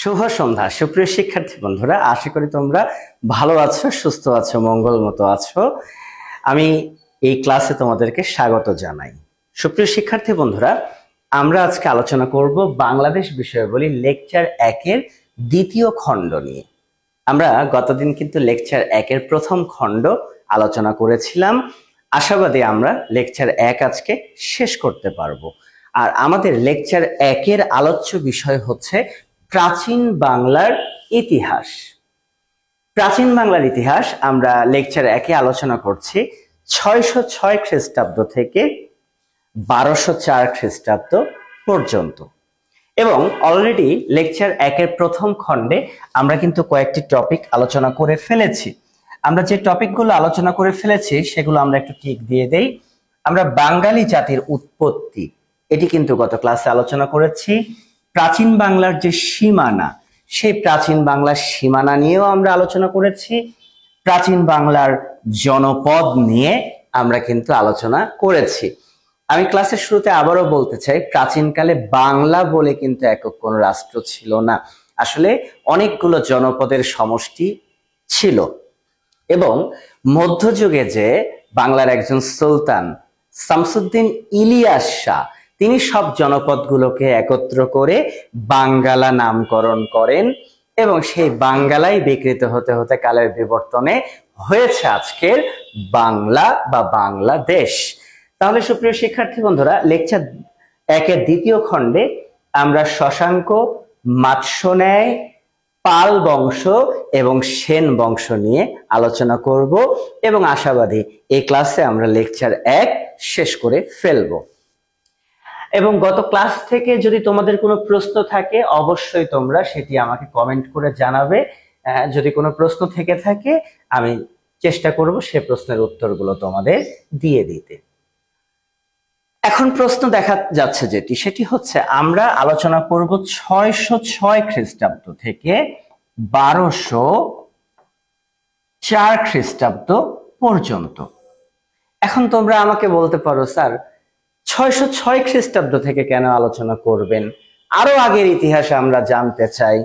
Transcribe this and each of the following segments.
শুভ সন্ধ্যা সুপ্রিয় শিক্ষার্থী বন্ধুরা, আশা করি তোমরা ভালো আছো, সুস্থ আছো, মঙ্গলমতো আছো। আমি এই ক্লাসে তোমাদেরকে স্বাগত জানাই। সুপ্রিয় শিক্ষার্থী বন্ধুরা, আমরা আজকে আলোচনা করব বাংলাদেশ বিষয়াবলী লেকচার 1-এর দ্বিতীয় খণ্ড নিয়ে। আমরা গতদিন কিন্তু লেকচার 1-এর প্রথম খণ্ড আলোচনা করেছিলাম। আশাবাদী আমরা লেকচার 1 আজকে শেষ করতে পারবো। আর আমাদের লেকচার 1-এর আলোচ্য বিষয় হচ্ছে প্রাচীন বাংলার ইতিহাস। প্রাচীন বাংলার ইতিহাস আমরা লেকচার 1-এ আলোচনা করছি 606 খ্রিস্টাব্দ থেকে 1204 খ্রিস্টাব্দ পর্যন্ত। এবং অলরেডি লেকচার 1-এর প্রথম খণ্ডে আমরা কিন্তু কয়েকটি টপিক আলোচনা করে ফেলেছি। আমরা যে টপিকগুলো আলোচনা করে ফেলেছি সেগুলো আমরা একটু টিক দিয়ে দেই। আমরা বাঙালি জাতির উৎপত্তি, এটি কিন্তু গত ক্লাসে আলোচনা করেছি। প্রাচীন বাংলার যে সীমানা, সেই প্রাচীন বাংলার সীমানা নিয়েও আমরা আলোচনা করেছি। প্রাচীন বাংলার জনপদ নিয়ে আমরা কিন্তু আলোচনা করেছি। আমি ক্লাসের শুরুতে আবারও বলতে চাই, প্রাচীনকালে বাংলা বলে কিন্তু একক কোনো রাষ্ট্র ছিল না, আসলে অনেকগুলো জনপদের সমষ্টি ছিল। এবং মধ্যযুগে যে বাংলার একজন সুলতান শামসুদ্দিন ইলিয়াস শাহ, তিনি সব জনপদগুলোকে একত্র করে বাঙ্গালা নামকরণ করেন এবং সেই বাঙ্গালাই বিকৃত হতে হতে কালের বিবর্তনে হয়েছে আজকের বাংলা বা বাংলাদেশ। তাহলে সুপ্রিয় শিক্ষার্থী বন্ধুরা, লেকচার 1-এর দ্বিতীয় খণ্ডে আমরা শশাঙ্ক, মাৎস্যন্যায়, পাল বংশ এবং সেন বংশ নিয়ে আলোচনা করব এবং আশাবাদী এই ক্লাসে আমরা লেকচার 1 শেষ করে ফেলব। এবং গত ক্লাস থেকে যদি তোমাদের কোনো প্রশ্ন থাকে অবশ্যই তোমরা সেটি আমাকে কমেন্ট করে জানাবে। যদি কোনো প্রশ্ন থেকে থাকে আমি চেষ্টা করব সে প্রশ্নের উত্তরগুলো তোমাদের দিয়ে দিতে। এখন প্রশ্ন দেখা যাচ্ছে সেটি হচ্ছে আমরা আলোচনা করব 606 খ্রিস্টাব্দ থেকে 1204 খ্রিস্টাব্দ পর্যন্ত। এখন তোমরা আমাকে বলতে পারো, স্যার 606 খ্রিস্টাব্দ থেকে কেন আলোচনা করবেন? আরো আগের ইতিহাস আমরা জানতে চাই।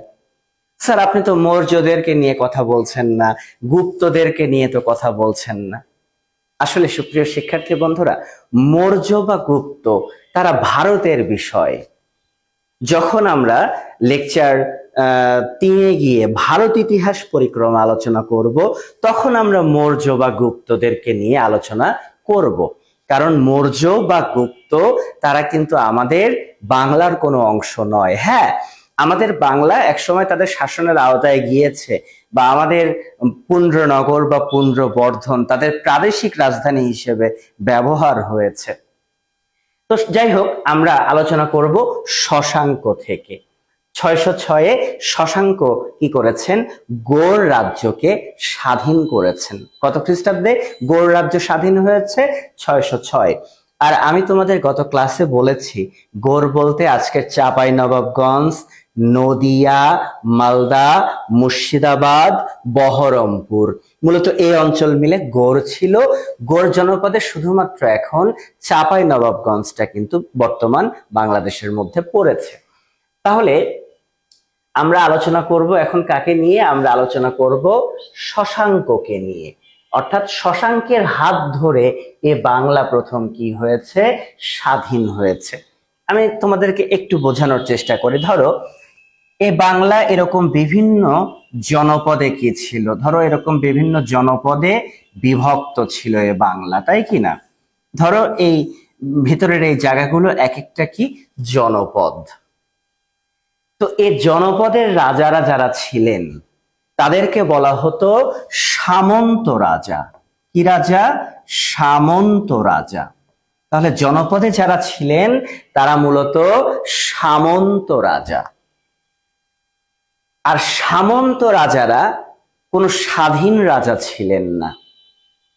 স্যার আপনি তো মৌর্যদেরকে নিয়ে কথা বলছেন না, গুপ্তদেরকে নিয়ে তো কথা বলছেন না। আসলে সুপ্রিয় শিক্ষার্থী বন্ধুরা, মৌর্য বা গুপ্ত তারা ভারতের বিষয়। যখন আমরা লেকচার 3-এ গিয়ে ভারত ইতিহাস পরিক্রমা আলোচনা করব, তখন আমরা মৌর্য বা গুপ্তদেরকে নিয়ে আলোচনা করব। কারণ মৌর্য বা গুপ্ত তারা কিন্তু আমাদের বাংলার কোনো অংশ নয়। হ্যাঁ, আমাদের বাংলা একসময় তাদের শাসনের আওতায় গিয়েছে, বা আমাদের পুন্ড্রনগর বা পুন্ড্রবর্ধন তাদের প্রাদেশিক রাজধানী হিসেবে ব্যবহার হয়েছে। তো যাই হোক, আমরা আলোচনা করব শশাঙ্ক থেকে। 606-এ শশাঙ্ক কি করেছেন? গৌড় রাজ্যকে স্বাধীন করেছেন। কত খ্রিস্টাব্দে গৌড় রাজ্য স্বাধীন হয়েছে? 606। আর আমি তোমাদের গত ক্লাসে বলেছি, গৌড় বলতে আজকের চাঁপাইনবাবগঞ্জ, নদিয়া, মালদা, মুর্শিদাবাদ, বহরমপুর, মূলত এই অঞ্চল মিলে গৌড় ছিল। গৌড় জনপদে শুধুমাত্র এখন চাঁপাইনবাবগঞ্জটা কিন্তু বর্তমান বাংলাদেশের মধ্যে পড়েছে। তাহলে আমরা আলোচনা করব এখন কাকে নিয়ে? আমরা আলোচনা করব শশাঙ্ককে নিয়ে। অর্থাৎ শশাঙ্কের হাত ধরে এ বাংলা প্রথম কি হয়েছে? স্বাধীন হয়েছে। আমি তোমাদেরকে একটু বোঝানোর চেষ্টা করি। ধরো এ বাংলা এরকম বিভিন্ন জনপদে কি ছিল? ধরো এরকম বিভিন্ন জনপদে বিভক্ত ছিল এ বাংলা, তাই কি না? ধরো এই ভিতরের এই জায়গাগুলো এক একটা কি জনপদ। তো এই জনপদের রাজারা যারা ছিলেন তাদেরকে বলা হতো সামন্ত রাজা। কি রাজা? সামন্ত রাজা। তাহলে জনপদে যারা ছিলেন তারা মূলত সামন্ত রাজা। আর সামন্ত রাজারা কোনো স্বাধীন রাজা ছিলেন না,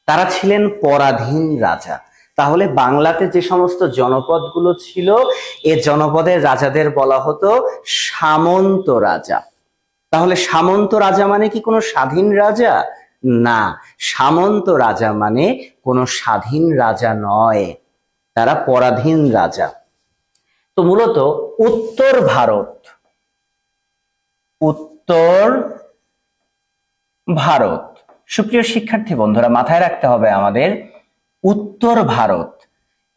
তারা ছিলেন পরাধীন রাজা। তাহলে বাংলাতে যে সমস্ত জনপদগুলো ছিল, এ জনপদের রাজাদের বলা হতো সামন্ত রাজা। তাহলে সামন্ত রাজা মানে কি কোনো স্বাধীন রাজা? না, সামন্ত রাজা মানে কোনো স্বাধীন রাজা নয়, তারা পরাধীন রাজা। তো মূলত উত্তর ভারত উত্তর ভারত। সুপ্রিয় শিক্ষার্থী বন্ধুরা, মাথায় রাখতে হবে আমাদের উত্তর ভারত।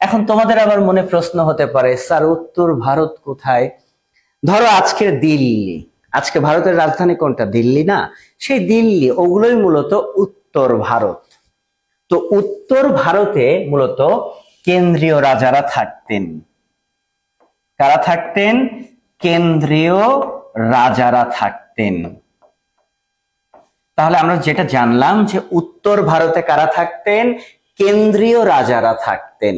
এখন তোমাদের আবার মনে প্রশ্ন হতে পারে, স্যার উত্তর ভারত কোথায়? ধরো আজকের দিল্লি, আজকে ভারতের রাজধানী কোনটা? দিল্লি না? সেই দিল্লি, ওগুলোই মূলত উত্তর ভারত। তো উত্তর ভারতে মূলত কেন্দ্রীয় রাজারা থাকতেন। কারা থাকতেন? কেন্দ্রীয় রাজারা থাকতেন। তাহলে আমরা যেটা জানলাম যে উত্তর ভারতে কারা থাকতেন? কেন্দ্রীয় রাজারা থাকতেন।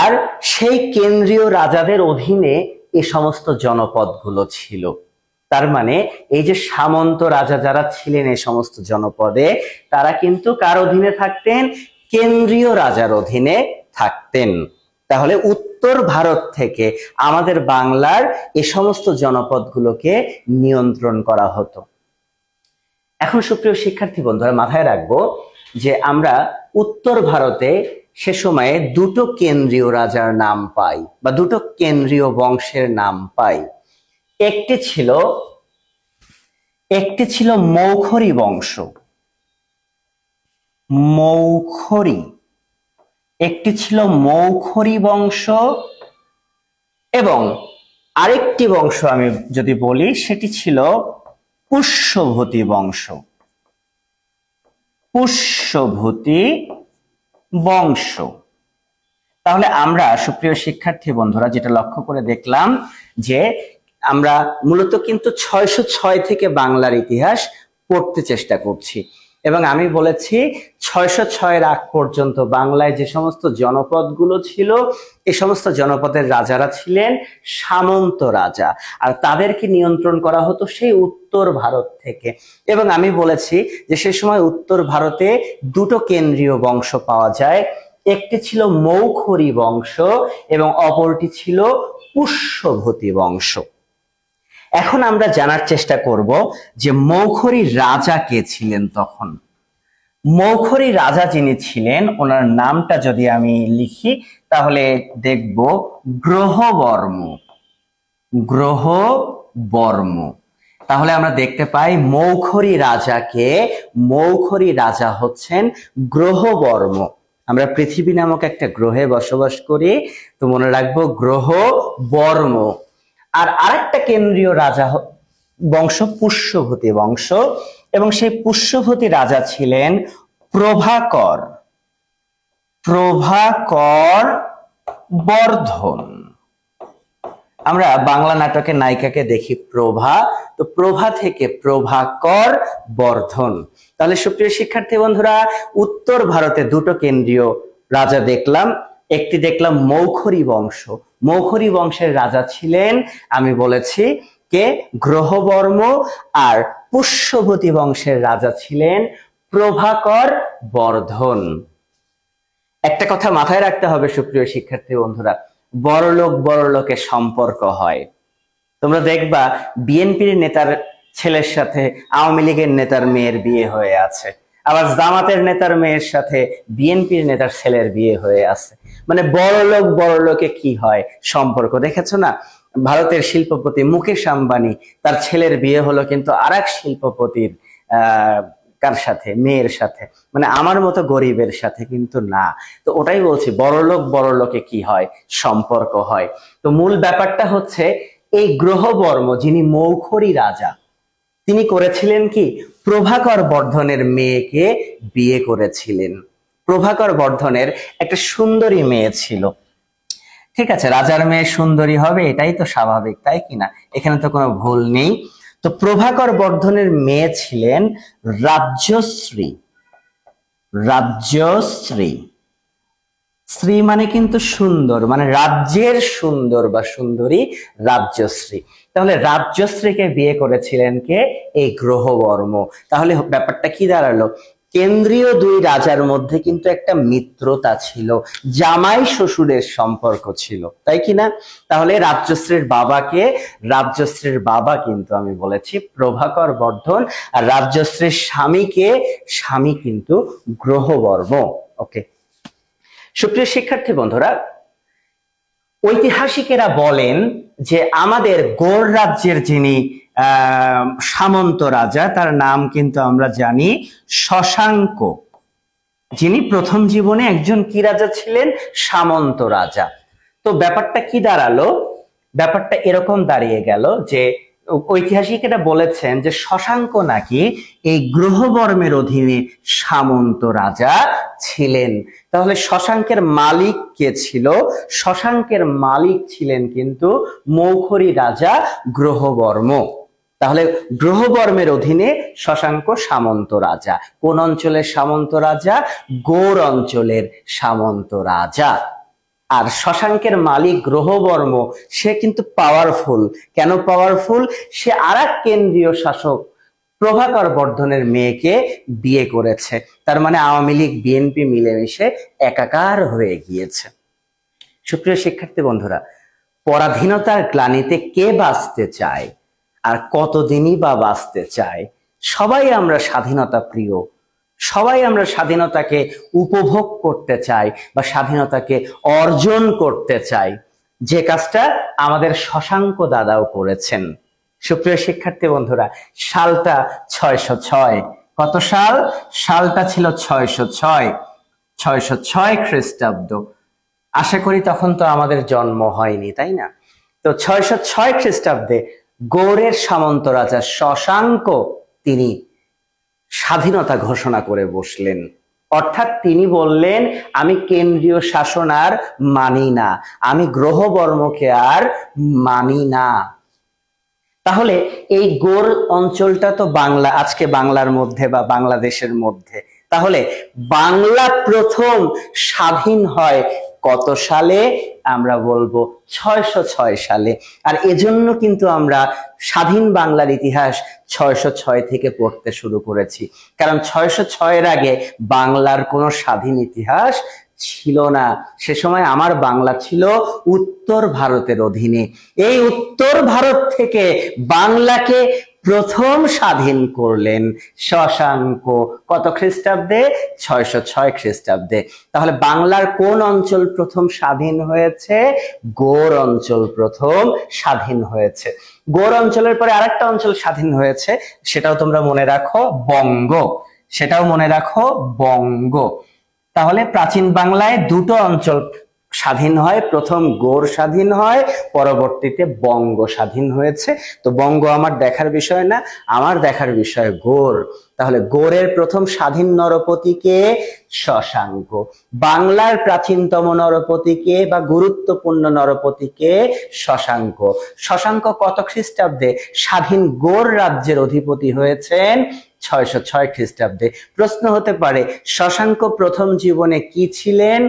আর সেই কেন্দ্রীয় রাজাদের অধীনে এই সমস্ত জনপদগুলো ছিল। তার মানে এই যে সামন্ত রাজা যারা ছিলেন এই সমস্ত জনপদে, তারা কিন্তু কার অধীনে থাকতেন? কেন্দ্রীয় রাজার অধীনে থাকতেন। তাহলে উত্তর ভারত থেকে আমাদের বাংলার এই সমস্ত জনপদগুলোকে নিয়ন্ত্রণ করা হতো। এখন সুপ্রিয় শিক্ষার্থী বন্ধুরা, মাথায় রাখবো যে আমরা উত্তর ভারতে সে সময়ে দুটো কেন্দ্রীয় রাজার নাম পাই বা দুটো কেন্দ্রীয় বংশের নাম পাই। একটি ছিল মৌখরী বংশ, একটি ছিল মৌখরী বংশ, এবং আরেকটি বংশ আমি যদি বলি সেটি ছিল পুষ্যভূতি বংশ। পুষ্যভূতি বংশ। তাহলে আমরা সুপ্রিয় শিক্ষার্থী বন্ধুরা যেটা লক্ষ্য করে দেখলাম যে আমরা মূলত কিন্তু 606 থেকে বাংলার ইতিহাস পড়তে চেষ্টা করছি, এবং আমি বলেছি 606 আগ পর্যন্ত বাংলায় যে সমস্ত জনপদগুলো ছিল এই সমস্ত জনপদের রাজারা ছিলেন সামন্ত রাজা, আর তাদেরকে নিয়ন্ত্রণ করা হতো সেই উত্তর ভারত থেকে। এবং আমি বলেছি যে সে সময় উত্তর ভারতে দুটো কেন্দ্রীয় বংশ পাওয়া যায়, একটি ছিল মৌখরী বংশ এবং অপরটি ছিল পুষ্যভূতি বংশ। এখন আমরা জানার চেষ্টা করব যে মৌখরী রাজা কে ছিলেন তখন। মৌখরী রাজা যিনি ছিলেন ওনার নামটা যদি আমি লিখি তাহলে দেখব গ্রহবর্ম। গ্রহবর্ম। তাহলে আমরা দেখতে পাই মৌখরী রাজা হচ্ছেন গ্রহবর্ম। আমরা পৃথিবী নামক একটা গ্রহে বসবাস করি, তো মনে রাখবো গ্রহবর্ম। আর আরেকটা কেন্দ্রীয় রাজা বংশ পুষ্যভূতি বংশ, এবং সেই পুষ্যভূতি রাজা ছিলেন প্রভাকর বর্ধন। আমরা বাংলা নাটকের নায়িকাকে দেখি প্রভা, তো প্রভা থেকে প্রভাকর বর্ধন। তাহলে সুপ্রিয় শিক্ষার্থী বন্ধুরা, উত্তর ভারতে দুটো কেন্দ্রীয় রাজা দেখলাম, একটি দেখলাম মৌখরী বংশ। মৌখরী বংশের রাজা ছিলেন আমি বলেছি কে? গ্রহবর্ম। আর পুষ্যভূতি বংশের রাজা ছিলেন প্রভাকর বর্ধন। একটা কথা মাথায় রাখতে হবে সুপ্রিয় শিক্ষার্থী বন্ধুরা, বড়লোকের সম্পর্ক হয়। তোমরা দেখবা বিএনপির নেতার ছেলের সাথে আওয়ামী লীগের নেতার মেয়ের বিয়ে হয়ে আছে, আবার জামাতের নেতার মেয়ের সাথে বিএনপির নেতার ছেলের বিয়ে হয়ে আছে। মানে বড়লোকে কি হয় সম্পর্ক, দেখেছো না? ভারতের শিল্পপতি মুকেশ আম্বানি, তার ছেলের বিয়ে হলো কিন্তু আরেক শিল্পপতির কার সাথে? মেয়ের সাথে। মানে আমার মতো গরিবের সাথে কিন্তু না। তো ওটাই বলছি, বড়লোকে কি হয় সম্পর্ক হয়। তো মূল ব্যাপারটা হচ্ছে এই গ্রহবর্ম যিনি মৌখরী রাজা, তিনি করেছিলেন কি? প্রভাকর বর্ধনের মেয়েকে বিয়ে করেছিলেন। প্রভাকর বর্ধনের একটা সুন্দরী মেয়ে ছিল। ঠিক আছে, রাজার মেয়ে সুন্দরী হবে এটাই তো স্বাভাবিক, তাই কিনা? এখানে তো কোনো ভুল নেই। তো প্রভাকর বর্ধনের মেয়ে ছিলেন রাজ্যশ্রী। শ্রী মানে কিন্তু সুন্দর, মানে রাজ্যের সুন্দর বা সুন্দরী, রাজ্যশ্রী। তাহলে রাজ্যশ্রীকে বিয়ে করেছিলেন কে? এই গ্রহবর্ম। তাহলে ব্যাপারটা কি দাঁড়ালো? কেন্দ্রীয় দুই রাজার মধ্যে কিন্তু একটা মিত্রতা ছিল, জামাই শ্বশুরের সম্পর্ক ছিল, তাই কিনা? তাহলে রাজ্যশ্রীর বাবা কিন্তু আমি বলেছি প্রভাকর বর্ধন, আর রাজ্যশ্রীর স্বামী কিন্তু গ্রহবর্ম। ওকে সুপ্রিয় শিক্ষার্থী বন্ধুরা, ঐতিহাসিকেরা বলেন যে আমাদের গৌড় রাজ্যের যিনি সামন্ত রাজা, তার নাম কিন্তু আমরা জানি শশাঙ্ক, যিনি প্রথম জীবনে একজন কি রাজা ছিলেন? সামন্ত রাজা। তো ব্যাপারটা কি দাঁড়ালো? ব্যাপারটা এরকম দাঁড়িয়ে গেল যে ঐতিহাসিক এটা বলেছেন যে শশাঙ্ক নাকি এই গ্রহবর্মের অধীনে সামন্ত রাজা ছিলেন। তাহলে শশাঙ্কের মালিক কে ছিল? শশাঙ্কের মালিক ছিলেন কিন্তু মৌখরী রাজা গ্রহবর্ম। তাহলে গ্রহবর্মের অধীনে শশাঙ্ক সামন্ত রাজা। কোন অঞ্চলের সামন্ত রাজা? গৌড় অঞ্চলের সামন্ত রাজা। আর শশাঙ্কের মালিক গ্রহবর্ম, সে কিন্তু পাওয়ারফুল। কেন পাওয়ারফুল? সে আর এক কেন্দ্রীয় শাসক প্রভাকর বর্ধনের মেয়েকে বিয়ে করেছে। তার মানে আওয়ামী লীগ বিএনপি মিলেমিশে একাকার হয়ে গিয়েছে। সুপ্রিয় শিক্ষার্থী বন্ধুরা, পরাধীনতার গ্লানিতে কে বাঁচতে চায় আর কতদিনই বা বাঁচতে চায়? সবাই আমরা স্বাধীনতা প্রিয়, সবাই আমরা স্বাধীনতাকে উপভোগ করতে চাই বা স্বাধীনতাকে অর্জন করতে চাই, যে কাজটা আমাদের শশাঙ্ক দাদাও করেছেন। সুপ্রিয় শিক্ষার্থী বন্ধুরা, সালটা 606। কত সাল? সালটা ছিল 606, 606 খ্রিস্টাব্দ। আশা করি তখন তো আমাদের জন্ম হয়নি, তাই না? তো 606 খ্রিস্টাব্দে গৌড়ের সামন্ত রাজা শশাঙ্ক তিনি স্বাধীনতা ঘোষণা করে বসলেন। অর্থাৎ তিনি বললেন, আমি কেন্দ্রীয় শাসন আর মানি না, আমি গ্রহবর্মকে আর মানি না। তাহলে এই গৌড় অঞ্চলটা তো বাংলা, আজকে বাংলার মধ্যে বা বাংলাদেশের মধ্যে। তাহলে বাংলা প্রথম স্বাধীন হয় কত সালে? আমরা বলবো 606 সালে। আর এজন্য কিন্তু আমরা স্বাধীন বাংলার ইতিহাস 606 থেকে পড়তে শুরু করেছি, কারণ 606 এর আগে বাংলার কোনো স্বাধীন ইতিহাস ছিল না। সে সময় আমার বাংলা ছিল উত্তর ভারতের অধীনে। এই উত্তর ভারত থেকে বাংলাকে প্রথম স্বাধীন করলেন শশাঙ্ক। কত খ্রিস্টাব্দে? 606 খ্রিস্টাব্দে। তাহলে বাংলার কোন অঞ্চল প্রথম স্বাধীন হয়েছে? গৌড় অঞ্চল প্রথম স্বাধীন হয়েছে। গৌড় অঞ্চলের পরে আরেকটা অঞ্চল স্বাধীন হয়েছে, সেটাও তোমরা মনে রাখো, বঙ্গ। সেটাও মনে রাখো, বঙ্গ। তাহলে প্রাচীন বাংলায় দুটো অঞ্চল স্বাধীন হয়, প্রথম গৌড় স্বাধীন হয়, পরবর্তীতে বঙ্গ স্বাধীন হয়েছে। তো বঙ্গ আমার দেখার বিষয় না, আমার দেখার বিষয় গৌড়। তাহলে গৌড়ের প্রথম স্বাধীন নরপতি কে? শশাঙ্ক। বাংলার প্রাচীনতম নরপতি কে বা গুরুত্বপূর্ণ নরপতি কে? শশাঙ্ক। শশাঙ্ক কত খ্রিস্টাব্দে স্বাধীন গৌড় রাজ্যের অধিপতি হয়েছেন? 606 খ্রিস্টাব্দে। প্রশ্ন হতে পারে, শশাঙ্ক প্রথম জীবনে কি ছিলেন?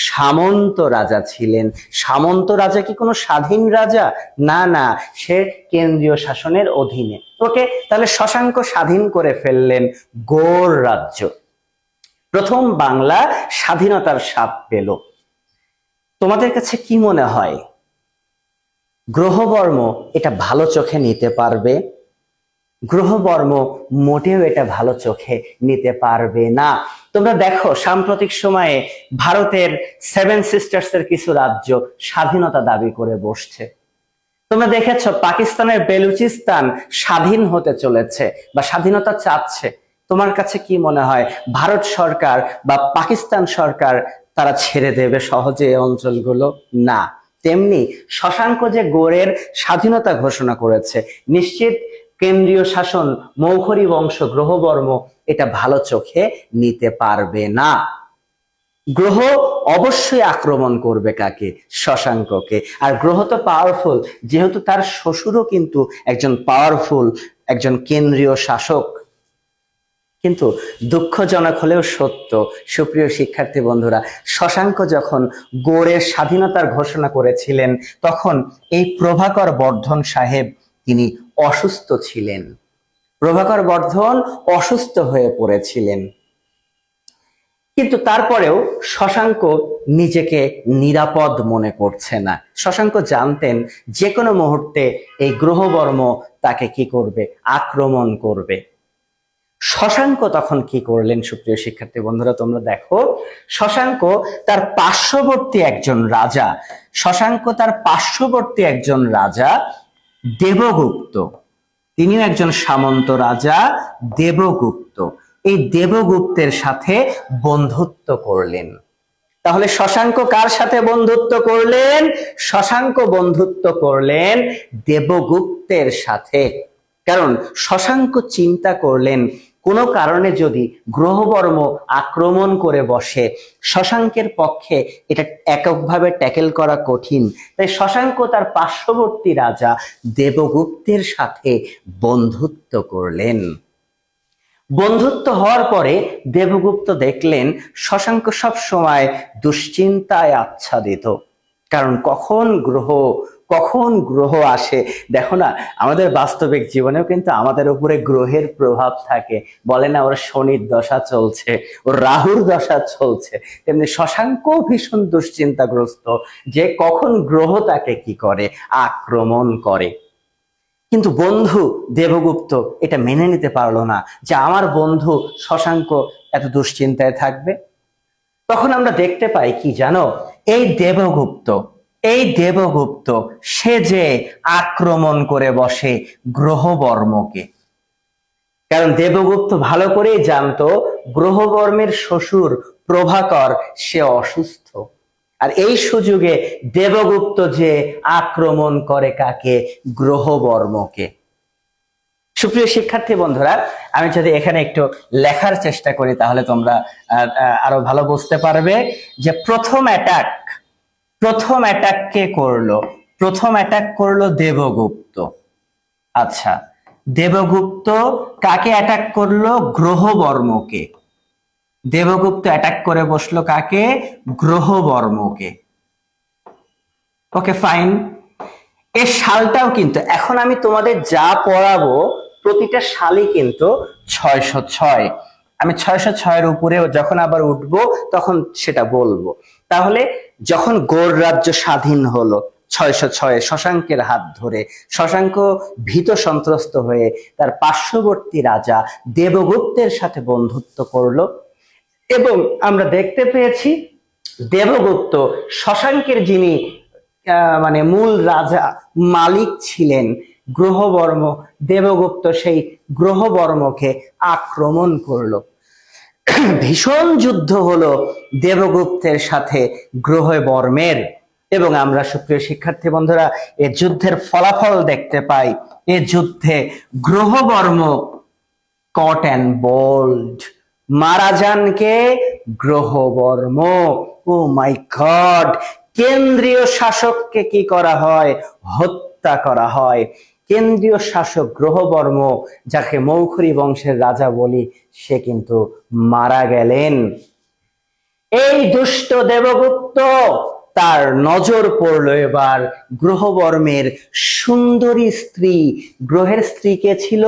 সামন্ত রাজা ছিলেন। সামন্ত রাজা কি কোনো স্বাধীন রাজা? না না, সে কেন্দ্রীয় শাসনের অধীনে। ওকে, তাহলে শশাঙ্ক স্বাধীন করে ফেললেন গৌড় রাজ্য। প্রথম বাংলা স্বাধীনতার স্বাদ পেল। তোমাদের কাছে কি মনে হয়, গ্রহবর্ম এটা ভালো চোখে নিতে পারবে? গ্রহবর্ম মোটেও এটা ভালো চোখে নিতে পারবে না। তোমরা দেখো, সাম্প্রতিক সময়ে ভারতের 7 সিস্টার্স এর কিছু রাজ্য স্বাধীনতা দাবি করে বসছে। তোমরা দেখেছো পাকিস্তানের বেলুচিস্তান স্বাধীন হতে চলেছে বা স্বাধীনতা চাচ্ছে। তোমার কাছে কি মনে হয়, ভারত সরকার বা পাকিস্তান সরকার তারা ছেড়ে দেবে সহজে এই অঞ্চলগুলো? না। তেমনি শশাঙ্ক যে গৌড়ের স্বাধীনতা ঘোষণা করেছে, নিশ্চিত কেন্দ্রীয় শাসন মৌখরী বংশ গ্রহবর্ম এটা ভালো চোখে নিতে পারবে না। গ্রহ অবশ্যই আক্রমণ করবে কাকে? শশাঙ্ককে। আর গ্রহ তো পাওয়ারফুল, যেহেতু তার শ্বশুরও কিন্তু একজন পাওয়ারফুল, একজন কেন্দ্রীয় শাসক। কিন্তু দুঃখজনক হলেও সত্য, সুপ্রিয় শিক্ষার্থী বন্ধুরা, শশাঙ্ক যখন গৌড়ের স্বাধীনতার ঘোষণা করেছিলেন, তখন এই প্রভাকর বর্ধন সাহেব তিনি অসুস্থ ছিলেন। প্রভাকর বর্ধন অসুস্থ হয়ে পড়েছিলেন। কিন্তু তারপরেও শশাঙ্ক নিজেকে নিরাপদ মনে করছে না। শশাঙ্ক জানতেন যে কোনো মুহূর্তে এই গ্রহবর্ম তাকে কি করবে? আক্রমণ করবে। শশাঙ্ক তখন কি করলেন? সুপ্রিয় শিক্ষার্থী বন্ধুরা, তোমরা দেখো, শশাঙ্ক তার পার্শ্ববর্তী একজন রাজা দেবগুপ্ত, তিনিও একজন সামন্ত রাজা দেবগুপ্ত। এই দেবগুপ্তের সাথে বন্ধুত্ব করলেন। তাহলে শশাঙ্ক কার সাথে বন্ধুত্ব করলেন? শশাঙ্ক বন্ধুত্ব করলেন দেবগুপ্তের সাথে। কারণ শশাঙ্ক চিন্তা করলেন কোনো কারণে যদি গ্রহবর্ম আক্রমণ করে বসে, শশাঙ্কের পক্ষে এটা এককভাবে ট্যাকেল করা কঠিন। তাই শশাঙ্ক তার পার্শ্ববর্তী রাজা দেবগুপ্তের সাথে বন্ধুত্ব করলেন। বন্ধুত্ব হওয়ার পরে দেবগুপ্ত দেখলেন শশাঙ্ক সব সময় দুশ্চিন্তায় আচ্ছাদিত। কারণ কখন গ্রহ আসে। দেখো না, আমাদের বাস্তবিক জীবনেও কিন্তু আমাদের উপরে গ্রহের প্রভাব থাকে। বলে না ওর শনির দশা চলছে, ওর রাহুর দশা চলছে, তেমনি শশাঙ্ক ভীষণ দুশ্চিন্তাগ্রস্ত যে কখন গ্রহ তাকে কি করে, আক্রমণ করে। কিন্তু বন্ধু দেবগুপ্ত এটা মেনে নিতে পারলো না যে আমার বন্ধু শশাঙ্ক এত দুশ্চিন্তায় থাকবে। তখন আমরা দেখতে পাই কি জানো, এই দেবগুপ্ত সে যে আক্রমণ করে বসে গ্রহবর্মকে। কারণ দেবগুপ্ত ভালো করেই জানতো গ্রহবর্মের শ্বশুর প্রভাকর সে অসুস্থ। আর এই সুযোগে দেবগুপ্ত যে আক্রমণ করে কাকে? গ্রহবর্মকে। সুপ্রিয় শিক্ষার্থী বন্ধুরা, আমি যদি এখানে একটু লেখার চেষ্টা করি তাহলে তোমরা আরো ভালো বুঝতে পারবে যে প্রথম অ্যাটাক কে করলো? প্রথম অ্যাটাক করলো দেবগুপ্ত। আচ্ছা, দেবগুপ্ত কাকে অ্যাটাক করলো? গ্রহবর্মকে। দেবগুপ্ত অ্যাটাক করে বসলো কাকে? গ্রহবর্মকে। ওকে, ফাইন। এর সালটাও কিন্তু এখন আমি তোমাদের যা পড়াবো প্রতিটা সালই কিন্তু 606। আমি 606-এর উপরে যখন আবার উঠবো তখন সেটা বলবো। তাহলে যখন গৌড় রাজ্য স্বাধীন হলো 606-এ শশাঙ্কের হাত ধরে, শশাঙ্ক ভীত সন্ত্রস্ত হয়ে তার পার্শ্ববর্তী রাজা দেবগুপ্তের সাথে বন্ধুত্ব করলো। এবং আমরা দেখতে পেয়েছি দেবগুপ্ত শশাঙ্কের যিনি মানে মূল রাজা মালিক ছিলেন গ্রহবর্ম, দেবগুপ্ত সেই গ্রহবর্মকে আক্রমণ করলো। ভীষণ যুদ্ধ হলো দেবগুপ্তের সাথে গ্রহবর্মের। এবং আমরা সুপ্রিয় শিক্ষার্থী বন্ধুরা এ যুদ্ধের ফলাফল দেখতে পাই। এ যুদ্ধে গ্রহবর্ম কট অ্যান্ড বোল্ড, মারা যান কে? গ্রহবর্ম। ও মাই গড! কেন্দ্রীয় শাসককে কি করা হয়? হত্যা করা হয়। কেন্দ্রীয় শাসক গ্রহবর্ম, যাকে মৌখরী বংশের রাজা বলি, সে কিন্তু মারা গেলেন। এই দুষ্ট দেবগুপ্ত তার নজর পড়লো এবার গ্রহবর্মের সুন্দরী স্ত্রী। গ্রহের স্ত্রী কে ছিল?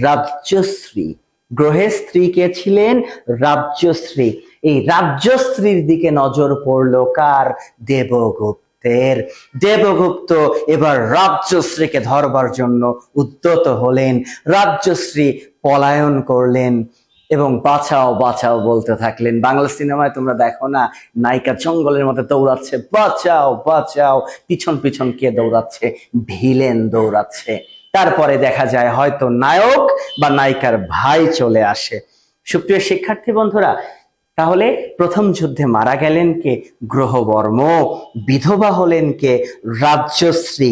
রাজ্যশ্রী। গ্রহের স্ত্রী কে ছিলেন? রাজ্যশ্রী। এই রাজ্যশ্রীর দিকে নজর পড়লো কার? দেবগুপ্তের। দেবগুপ্ত এবার রাজ্যশ্রীকে ধরবার জন্য উদ্যত হলেন। রাজ্যশ্রী পলায়ন করলেন এবং বাঁচাও বাঁচাও বলতে থাকলেন। বাংলা সিনেমায় তোমরা দেখো না, নায়িকা জঙ্গলের মধ্যে দৌড়াচ্ছে, বাঁচাও বাঁচাও, পিছন পিছন কে দৌড়াচ্ছে? ভিলেন দৌড়াচ্ছে। তারপরে দেখা যায় হয়তো নায়ক বা নায়িকার ভাই চলে আসে। সুপ্রিয় শিক্ষার্থী বন্ধুরা, তাহলে প্রথম যুদ্ধে মারা গেলেন কে? গ্রহবর্ম। বিধবা হলেন কে? রাজ্যশ্রী।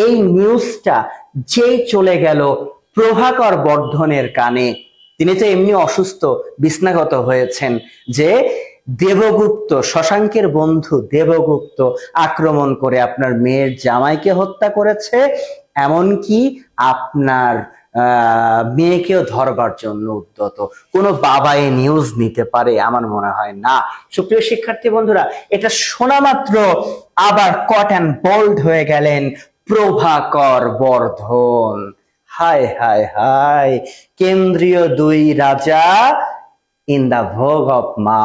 এই নিউজটা যেই চলে গেল প্রভাকর বর্ধনের কানে, তিনি তো এমনি অসুস্থ, বিছনাগত হয়েছেন, যে দেবগুপ্ত, শশাঙ্কের বন্ধু দেবগুপ্ত আক্রমণ করে আপনার মেয়ের জামাইকে হত্যা করেছে, এমনকি আপনার মেয়েকেও ধরবার জন্য উদ্যত। কোনো বাবা এই নিউজ নিতে পারে? আমার মনে হয় না। সুপ্রিয় শিক্ষার্থী বন্ধুরা, এটা শোনা মাত্র আবার কট অ্যান্ড বোল্ড হয়ে গেলেন প্রভাকর বর্ধন। হায় হায় হায়! কেন্দ্রীয় দুই রাজা ইন দা ভোগ অফ মা,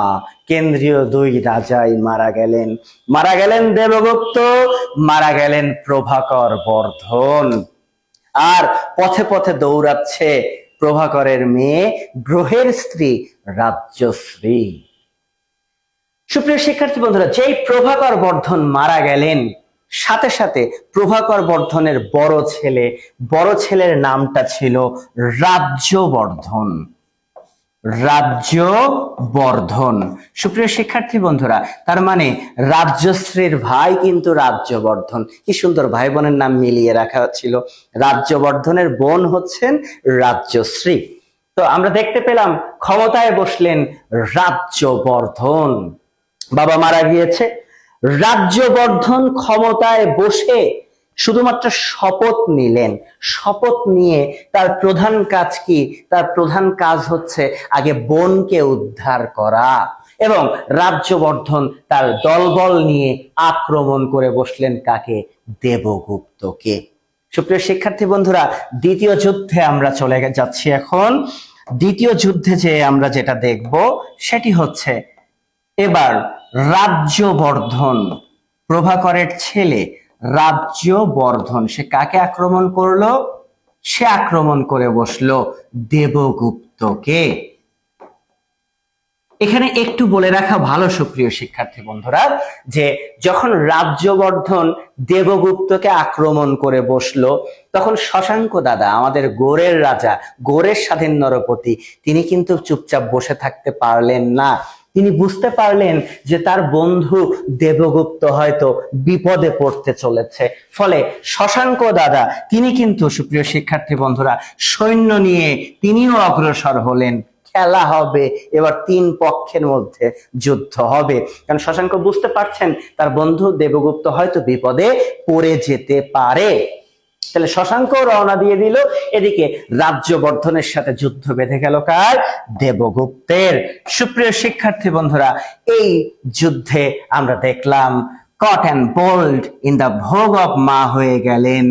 কেন্দ্রীয় দুই রাজাই মারা গেলেন। মারা গেলেন দেবগুপ্ত, মারা গেলেন প্রভাকর বর্ধন। আর পথে পথে দৌড়াচ্ছে প্রভাকরের মেয়ে, গ্রহের স্ত্রী রাজ্যশ্রী। সুপ্রিয় শিক্ষার্থী বন্ধুরা, যেই প্রভাকর বর্ধন মারা গেলেন, সাথে সাথে প্রভাকর বর্ধনের বড় ছেলের নামটা ছিল রাজ্যবর্ধন। রাজ্যবর্ধন। সুপ্রিয় শিক্ষার্থী বন্ধুরা, তার মানে রাজ্যশ্রীর ভাই কিন্তু রাজ্যবর্ধন। কি সুন্দর ভাই বোনের নাম মিলিয়ে রাখা ছিল। রাজ্যবর্ধনের বোন হচ্ছেন রাজ্যশ্রী। তো আমরা দেখতে পেলাম ক্ষমতায় বসলেন রাজ্যবর্ধন। বাবা মারা গিয়েছে, রাজ্যবর্ধন ক্ষমতায় বসে শুধুমাত্র শপথ নিলেন। শপথ নিয়ে তার প্রধান কাজ কি? তার প্রধান কাজ হচ্ছে আগে বোনকে উদ্ধার করা, এবং রাজ্যবর্ধন তার দলবল নিয়ে আক্রমণ করে বসলেন কাকে? দেবগুপ্তকে। সুপ্রিয় শিক্ষার্থী বন্ধুরা, দ্বিতীয় যুদ্ধে আমরা চলে যাচ্ছি এখন। দ্বিতীয় যুদ্ধে যে আমরা যেটা দেখব সেটি হচ্ছে এবার রাজ্যবর্ধন, প্রভাকরের ছেলে রাজ্যবর্ধন, সে কাকে আক্রমণ করলো? সে আক্রমণ করে বসলো দেবগুপ্তকে। এখানে একটু বলে রাখা ভালো সুপ্রিয় শিক্ষার্থী বন্ধুরা, যে যখন রাজ্যবর্ধন দেবগুপ্তকে আক্রমণ করে বসলো, তখন শশাঙ্ক দাদা, আমাদের গোরের রাজা, গোরের স্বাধীন নরপতি, তিনি কিন্তু চুপচাপ বসে থাকতে পারলেন না। তিনি বুঝতে পারলেন যে তার বন্ধু দেবগুপ্ত হয়তো বিপদে পড়তে চলেছে। ফলে শশাঙ্ক দাদা তিনি কিন্তু সুপ্রিয় শিক্ষার্থী বন্ধুরা সৈন্য নিয়ে তিনিও অগ্রসর হলেন। খেলা হবে এবার, তিন পক্ষের মধ্যে যুদ্ধ হবে, কারণ শশাঙ্ক বুঝতে পারছেন তার বন্ধু দেবগুপ্ত হয়তো বিপদে পড়ে যেতে পারে। তাহলে শশাঙ্ক রওনা দিয়ে দিল। এদিকে রাজ্যবর্ধনের সাথে যুদ্ধ বেঁধে গেল কার? দেবগুপ্তের। সুপ্রিয় শিক্ষার্থী বন্ধুরা, এই যুদ্ধে আমরা দেখলাম কট অ্যান্ড বোল্ড ইন দা ভোগ অফ মা হয়ে গেলেন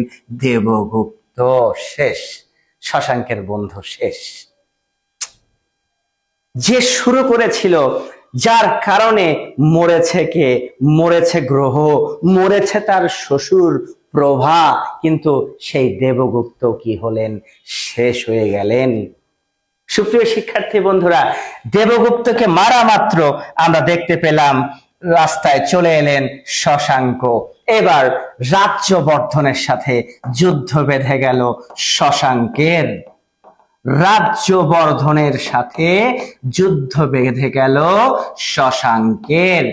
দেবগুপ্ত। শেষ, শশাঙ্কের বন্ধু শেষ। যে শুরু করেছিল, যার কারণে মরেছে কে? মরেছে গ্রহ, মরেছে তার শ্বশুর প্রভা, কিন্তু সেই দেবগুপ্ত কি হলেন? শেষ হয়ে গেলেন। সুপ্রিয় শিক্ষার্থী বন্ধুরা, দেবগুপ্তকে মারা মাত্র আমরা দেখতে পেলাম রাস্তায় চলে এলেন শশাঙ্ক। এবার রাজ্যবর্ধনের সাথে যুদ্ধ বেঁধে গেল শশাঙ্কের। রাজ্যবর্ধনের সাথে যুদ্ধ বেঁধে গেল শশাঙ্কের,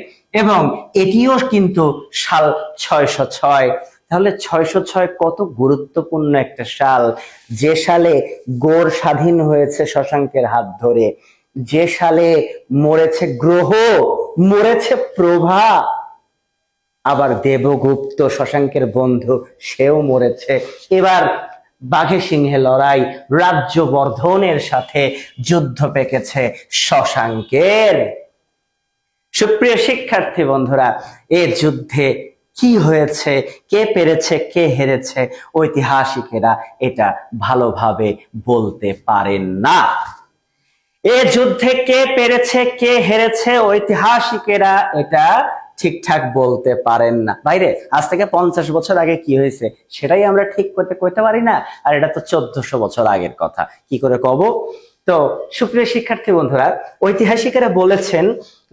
এবং এটিও কিন্তু সাল 606। তাহলে 606 কত গুরুত্বপূর্ণ একটা সাল। যে সালে গোর স্বাধীন হয়েছে শশাঙ্কের হাত ধরে, যে সালে মরেছে গ্রহ, মরেছে প্রভা, আবার দেবগুপ্ত শশাঙ্কের বন্ধু সেও মরেছে। এবার বাঘে সিংহে লড়াই, রাজ্যবর্ধনের সাথে যুদ্ধ পেকেছে শশাঙ্কের। সুপ্রিয় শিক্ষার্থী বন্ধুরা, এই যুদ্ধে কি হয়েছে, কে পেরেছে কে হেরেছে, ঐতিহাসিকেরা এটা ভালোভাবে বলতে পারেন না। এ যুদ্ধে কে পেরেছে কে হেরেছে ঐতিহাসিকেরা এটা ঠিকঠাক বলতে পারেন না। বাইরে আজ থেকে 50 বছর আগে কি হয়েছে সেটাই আমরা ঠিক করতে কইতে পারি না, আর এটা তো 1400 বছর আগের কথা, কি করে কব? তো সুপ্রিয় শিক্ষার্থী বন্ধুরা, ঐতিহাসিকেরা বলেছেন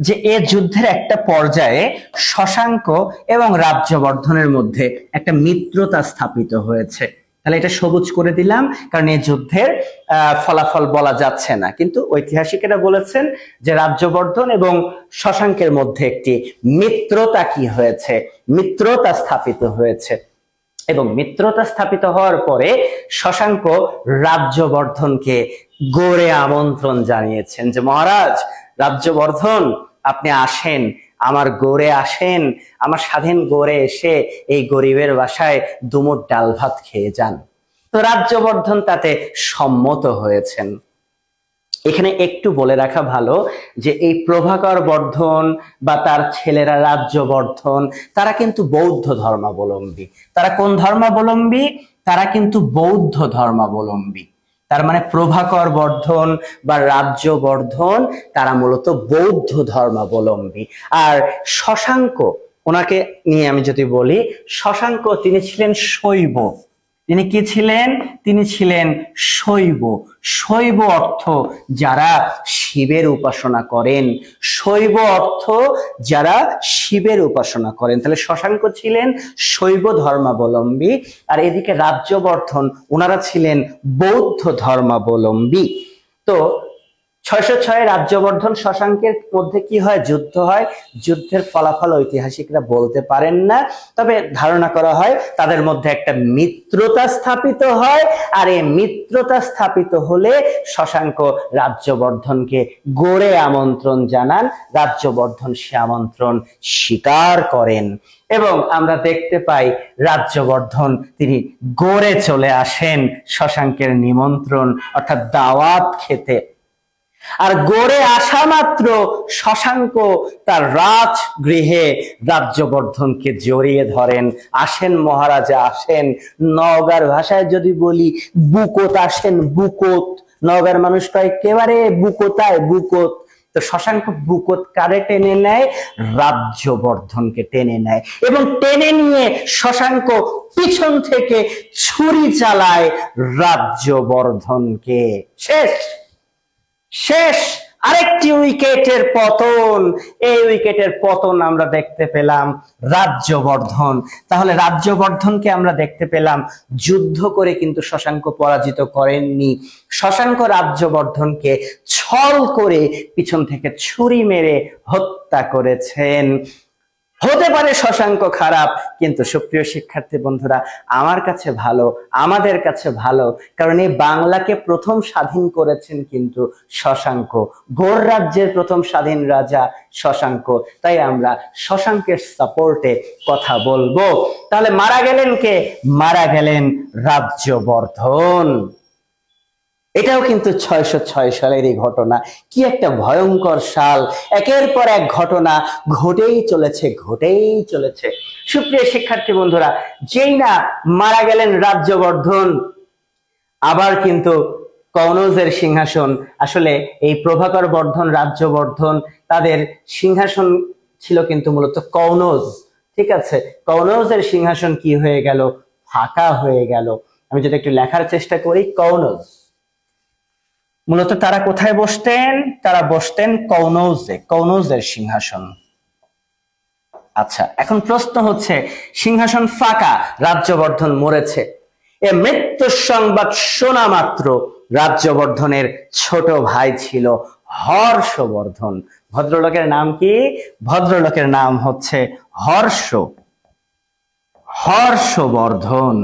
যে এ যুদ্ধের একটা পর্যায়ে শশাঙ্ক এবং রাজ্যবর্ধনের মধ্যে একটা মিত্রতা স্থাপিত হয়েছে। তাহলে এটা সবুজ করে দিলাম, কারণ এই যুদ্ধের ফলাফল বলা যাচ্ছে না, কিন্তু ঐতিহাসিকেরা বলেছেন যে রাজ্যবর্ধন এবং শশাঙ্কের মধ্যে একটি মিত্রতা কি হয়েছে, মিত্রতা স্থাপিত হয়েছে। এবং মিত্রতা স্থাপিত হওয়ার পরে শশাঙ্ক রাজ্যবর্ধনকে গড়ে আমন্ত্রণ জানিয়েছেন যে মহারাজ রাজ্যবর্ধন, আপনি আসেন, আমার গড়ে আসেন, আমার স্বাধীন গড়ে এসে এই গরিবের বাসায় দুমুঠ ডাল ভাত খেয়ে যান। তো রাজ্যবর্ধন তাতে সম্মত হয়েছেন। এখানে একটু বলে রাখা ভালো যে এই প্রভাকর বর্ধন বা তার ছেলেরা রাজ্যবর্ধন তারা কিন্তু বৌদ্ধ ধর্মাবলম্বী। তারা কোন ধর্মাবলম্বী? তারা কিন্তু বৌদ্ধ ধর্মাবলম্বী। তার মানে প্রভাকর বর্ধন বা রাজ্যবর্ধন তারা মূলত বৌদ্ধ ধর্মাবলম্বী। আর শশাঙ্ক, ওনাকে নিয়ে আমি যদি বলি, শশাঙ্ক তিনি ছিলেন শৈব। তিনি কি ছিলেন? তিনি ছিলেন শৈব। শৈব অর্থ যারা শিবের উপাসনা করেন, শৈব অর্থ যারা শিবের উপাসনা করেন। তাহলে শশাঙ্ক ছিলেন শৈব ধর্মাবলম্বী, আর এদিকে রাজ্যবর্ধন ওনারা ছিলেন বৌদ্ধ ধর্মাবলম্বী। তো 606 রাজ্যবর্ধন শশাঙ্কের মধ্যে কি হয়? যুদ্ধ হয়। যুদ্ধের ফলাফল ঐতিহাসিকরা বলতে পারেন না, তবে ধারণা করা হয় তাদের মধ্যে একটা মিত্রতা স্থাপিত হয়, আর এই মিত্রতা স্থাপিত হলে শশাঙ্ক রাজ্যবর্ধনকে গড়ে আমন্ত্রণ জানান। রাজ্যবর্ধন সে আমন্ত্রণ স্বীকার করেন এবং আমরা দেখতে পাই রাজ্যবর্ধন তিনি গড়ে চলে আসেন শশাঙ্কের নিমন্ত্রণ অর্থাৎ দাওয়াত খেতে। আর গড়ে আসা মাত্র শশাঙ্ক তার রাজগৃহে রাজ্যবর্ধনকে জড়িয়ে ধরেন। আসেন মহারাজা আসেন, নওগাঁর ভাষায় যদি বলি বুকত আসেন, বুকত। নওগাঁর মানুষটা একেবারে বুকতায়, বুকত। তো শশাঙ্ক বুকত কারে টেনে নেয়? রাজ্যবর্ধনকে টেনে নেয় এবং টেনে নিয়ে শশাঙ্ক পিছন থেকে ছুরি চালায় রাজ্যবর্ধনকে। শেষ শেষ আরেকটি উইকেটের পতন। এই উইকেটের পতন আমরা দেখতে পেলাম রাজ্যবর্ধন। তাহলে রাজ্যবর্ধনকে আমরা দেখতে পেলাম যুদ্ধ করে কিন্তু শশাঙ্ক পরাজিত করেননি। শশাঙ্ক রাজ্যবর্ধনকে ছল করে পিছন থেকে ছুরি মেরে হত্যা করেছেন। হতে পারে শশাঙ্ক খারাপ, কিন্তু সুপ্রিয় শিক্ষার্থী বন্ধুরা আমার কাছে ভালো, আমাদের কাছে ভালো, কারণ এই বাংলাকে প্রথম স্বাধীন করেছেন কিন্তু শশাঙ্ক। ঘোর রাজ্যের প্রথম স্বাধীন রাজা শশাঙ্ক। তাই আমরা শশাঙ্কের সাপোর্টে কথা বলবো। তাহলে মারা গেলেন কে? মারা গেলেন রাজ্যবর্ধন। এটাও কিন্তু 606 সালেরই ঘটনা। কি একটা ভয়ঙ্কর সাল! একের পর এক ঘটনা ঘটেই চলেছে, ঘটেই চলেছে। সুপ্রিয় শিক্ষার্থী বন্ধুরা, যেই না মারা গেলেন রাজ্যবর্ধন, আবার কিন্তু কনৌজের সিংহাসন, আসলে এই প্রভাকর বর্ধন, রাজ্যবর্ধন তাদের সিংহাসন ছিল কিন্তু মূলত কনৌজ। ঠিক আছে, কনৌজের সিংহাসন কি হয়ে গেল? ফাঁকা হয়ে গেল। আমি যদি একটু লেখার চেষ্টা করি, কনৌজ মূলত তারা কোথায় বসতেন? তারা বসতেন কনৌজে, কনৌজের সিংহাসন। আচ্ছা, এখন প্রশ্ন হচ্ছে সিংহাসন ফাঁকা, রাজ্যবর্ধন মরেছে। এ মৃত্যুর সংবাদ শোনা মাত্র রাজ্যবর্ধনের ছোট ভাই ছিল হর্ষবর্ধন। ভদ্রলোকের নাম কি? ভদ্রলোকের নাম হচ্ছে হর্ষবর্ধন।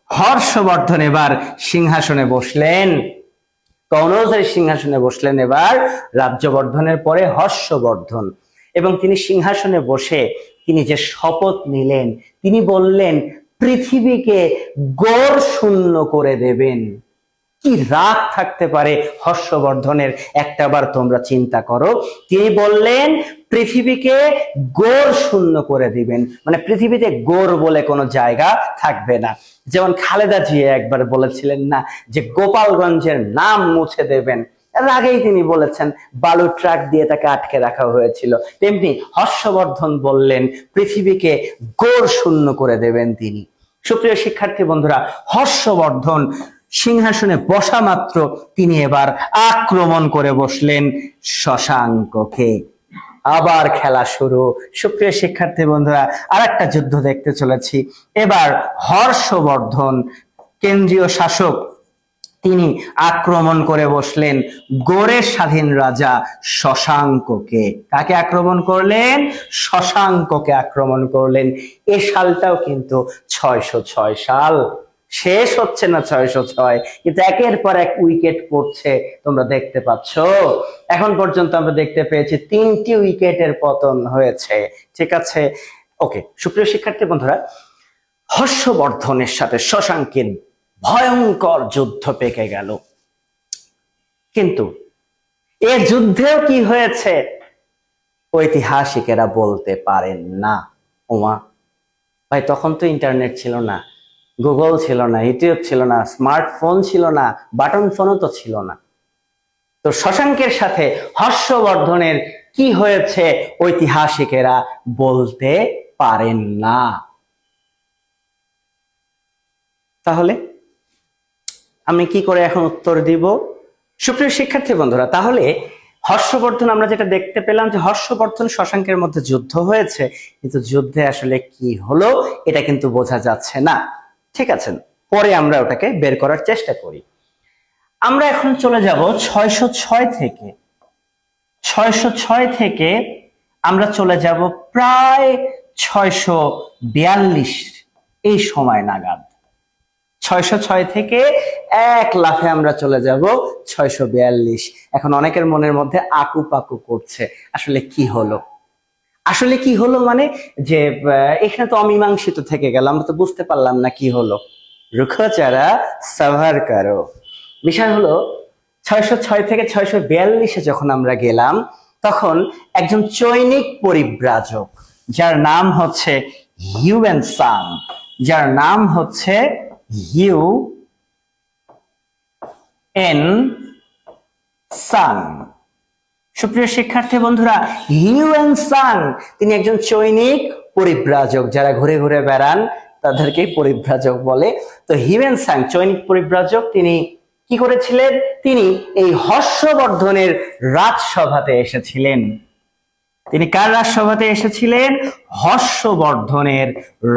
হর্ষবর্ধন এবার সিংহাসনে বসলেন, কনৌজের সিংহাসনে বসলেন এবার রাজ্যবর্ধনের পরে হর্ষবর্ধন। এবং তিনি সিংহাসনে বসে তিনি যে শপথ নিলেন, তিনি বললেন পৃথিবীকে গড় শূন্য করে দেবেন। কি রাগ থাকতে পারে হর্ষবর্ধনের, একটাবার তোমরা চিন্তা করো। তিনি বললেন পৃথিবীকে গড় শূন্য করে দিবেন, মানে পৃথিবীতে গড় বলে কোনো জায়গা থাকবে না। যেমন খালেদা জিয়া একবার বলেছিলেন না যে গোপালগঞ্জের নাম মুছে দেবেন, এর আগেই তিনি বলেছেন বালু ট্রাক দিয়ে তাকে আটকে রাখা হয়েছিল। তেমনি হর্ষবর্ধন বললেন পৃথিবীকে গড় শূন্য করে দেবেন তিনি। সুপ্রিয় শিক্ষার্থী বন্ধুরা, হর্ষবর্ধন সিংহাসনে বসা মাত্র তিনি এবার আক্রমণ করে বসলেন শশাঙ্ককে। আবার খেলা শুরু। সুপ্রিয় শিক্ষার্থী বন্ধুরা, আরেকটা যুদ্ধ দেখতে চলেছি। এবার হর্ষবর্ধন কেন্দ্রীয় শাসক, তিনি আক্রমণ করে বসলেন গড়ের স্বাধীন রাজা শশাঙ্ককে। কাকে আক্রমণ করলেন? শশাঙ্ককে আক্রমণ করলেন। এ সালটাও কিন্তু 606 সাল। শেষ হচ্ছে না 606, কিন্তু একের পর এক উইকেট পড়ছে, তোমরা দেখতে পাচ্ছ। এখন পর্যন্ত আমরা দেখতে পেয়েছি 3টি উইকেটের পতন হয়েছে। ঠিক আছে, ওকে। সুপ্রিয় শিক্ষার্থী বন্ধুরা, হর্ষবর্ধনের সাথে শশাঙ্কের ভয়ঙ্কর যুদ্ধ পেকে গেল। কিন্তু এ যুদ্ধেও কি হয়েছে ঐতিহাসিকেরা বলতে পারেন না। ওমা ভাই, তখন তো ইন্টারনেট ছিল না, গুগল ছিল না, ইউটিউব ছিল না, স্মার্টফোন ছিল না, বাটন ফোনও তো ছিল না। তো শশাঙ্কের সাথে হর্ষবর্ধনের কি হয়েছে ঐতিহাসিকেরা বলতে পারেন না। তাহলে আমি কি করে এখন উত্তর দিব? সুপ্রিয় শিক্ষার্থী বন্ধুরা, তাহলে হর্ষবর্ধন আমরা যেটা দেখতে পেলাম যে হর্ষবর্ধন শশাঙ্কের মধ্যে যুদ্ধ হয়েছে, কিন্তু যুদ্ধে আসলে কি হলো এটা কিন্তু বোঝা যাচ্ছে না। ঠিক আছে, পরে আমরা ওটাকে বের করার চেষ্টা করি। আমরা এখন চলে যাব 606 থেকে আমরা চলে যাব প্রায় 642 এই সময় নাগাদ। 606 থেকে এক লাফে আমরা চলে যাব 642। এখন অনেকের মনের মধ্যে আকু পাকু করছে, আসলে কি হলো? আসলে কি হলো মানে যে এখানে তো অমীমাংসিত থেকে গেল, আমরা তো বুঝতে পারলাম না কি হলো। রুখো যারা সাভার কারো। বিষয় হলো 606 থেকে 642-এ যখন আমরা গেলাম, তখন একজন চৈনিক পরিব্রাজক যার নাম হচ্ছে হিউয়েন সাং, যার নাম হচ্ছে হিউয়েন সাং। সুপ্রিয় শিক্ষার্থী বন্ধুরা, হিউয়েন সাং তিনি একজন চৈনিক পরিব্রাজক, যারা ঘুরে ঘুরে বেড়ান তাদেরকে পরিব্রাজক বলে। তো হিউয়েন সাং চৈনিক পরিব্রাজক, তিনি কি করেছিলেন? তিনি এই হর্ষবর্ধনের রাজসভাতে এসেছিলেন। তিনি কার রাজসভাতে এসেছিলেন? হর্ষবর্ধনের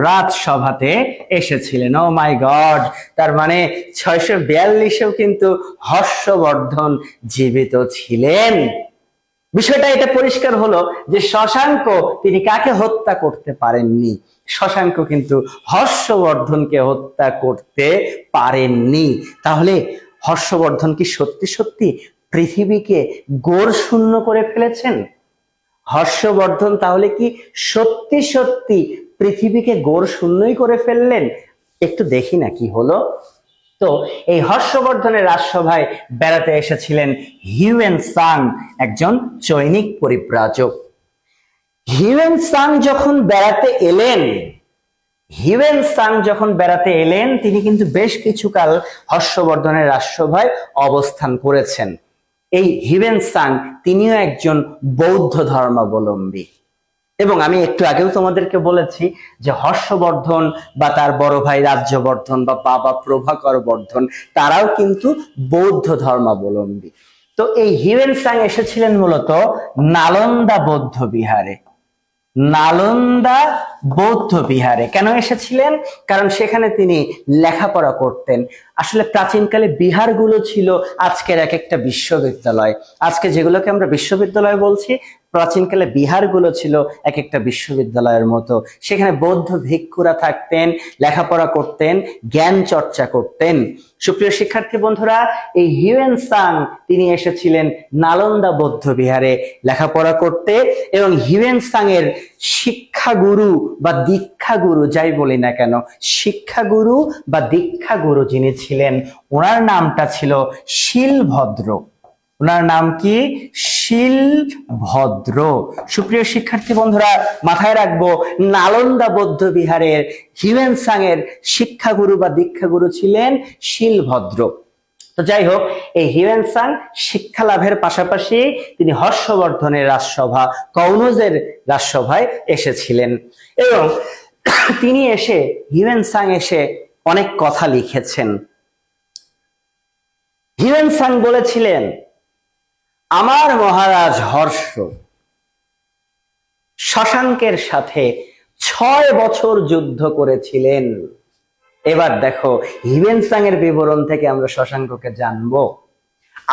রাজসভাতে এসেছিলেন। ও মাই গড, তার মানে 642-এও কিন্তু হর্ষবর্ধন জীবিত ছিলেন। বিষয়টা এটা পরিষ্কার হলো যে শশাঙ্ক তিনি কাকে হত্যা করতে পারেননি? শশাঙ্ক কিন্তু হর্ষবর্ধনকে হত্যা করতে পারেননি। তাহলে হর্ষবর্ধন কি সত্যি সত্যি পৃথিবীকে গোড় শূন্য করে ফেলেছেন? হর্ষবর্ধন তাহলে কি সত্যি সত্যি পৃথিবীকে গোড় শূন্যই করে ফেললেন? একটু দেখি না কি হলো। তো এই হর্ষবর্ধনের রাজসভায় বেড়াতে এসেছিলেন হিউয়েন সাং, একজন চৈনিক পরিব্রাজক। হিউয়েন সাং যখন বেড়াতে এলেন, তিনি কিন্তু বেশ কিছুকাল হর্ষবর্ধনের রাজসভায় অবস্থান করেছেন। এই হিউয়েন সাং তিনিও একজন বৌদ্ধ ধর্মাবলম্বী, এবং আমি একটু আগেও তোমাদেরকে বলেছি যে হর্ষবর্ধন বা তার বড় ভাই রাজ্যবর্ধন বা বাবা প্রভাকর বর্ধন, তারাও কিন্তু বৌদ্ধ ধর্মাবলম্বী। তো এই হিউয়েন সাং এসেছিলেন মূলত নালন্দা বৌদ্ধ বিহারে। নালন্দা বৌদ্ধ বিহারে কেন এসেছিলেন? কারণ সেখানে তিনি লেখাপড়া করতেন। আসলে প্রাচীনকালে বিহারগুলো ছিল আজকের এক একটা বিশ্ববিদ্যালয়। আজকে যেগুলোকে আমরা বিশ্ববিদ্যালয় বলছি, প্রাচীনকালে বিহারগুলো ছিল এক একটা বিশ্ববিদ্যালয়ের মতো। সেখানে বৌদ্ধ ভিক্ষুরা থাকতেন, লেখাপড়া করতেন, জ্ঞান চর্চা করতেন। সুপ্রিয় শিক্ষার্থী বন্ধুরা, এই হিউয়েন সাং তিনি এসেছিলেন নালন্দা বৌদ্ধ বিহারে লেখাপড়া করতে, এবং হিউয়েন সাং এর শিক্ষাগুরু বা দীক্ষাগুরু যাই বলি না কেন, শিক্ষাগুরু বা দীক্ষাগুরু যিনি ছিলেন, ওনার নামটা ছিল শিলভদ্র। ওনার নাম কি? শিলভদ্র। সুপ্রিয় শিক্ষার্থী বন্ধুরা, মাথায় রাখবো নালন্দা বৌদ্ধ বিহারের হিউয়েন সাং এর শিক্ষাগুরু বা দীক্ষাগুরু ছিলেন শিলভদ্র। তো যাই হোক, এই হিউয়েন সাং শিক্ষা লাভের পাশাপাশি তিনি হর্ষবর্ধনের রাজসভা কনৌজের রাজসভায় এসেছিলেন, এবং তিনি হিউয়েন সাং এসে অনেক কথা লিখেছেন। হিউয়েন সাং বলেছিলেন, আমার মহারাজ হর্ষ শশাঙ্কের সাথে 6 বছর যুদ্ধ করেছিলেন। এবার দেখো, হিউয়েন সাং এর বিবরণ থেকে আমরা শশাঙ্ককে জানবো।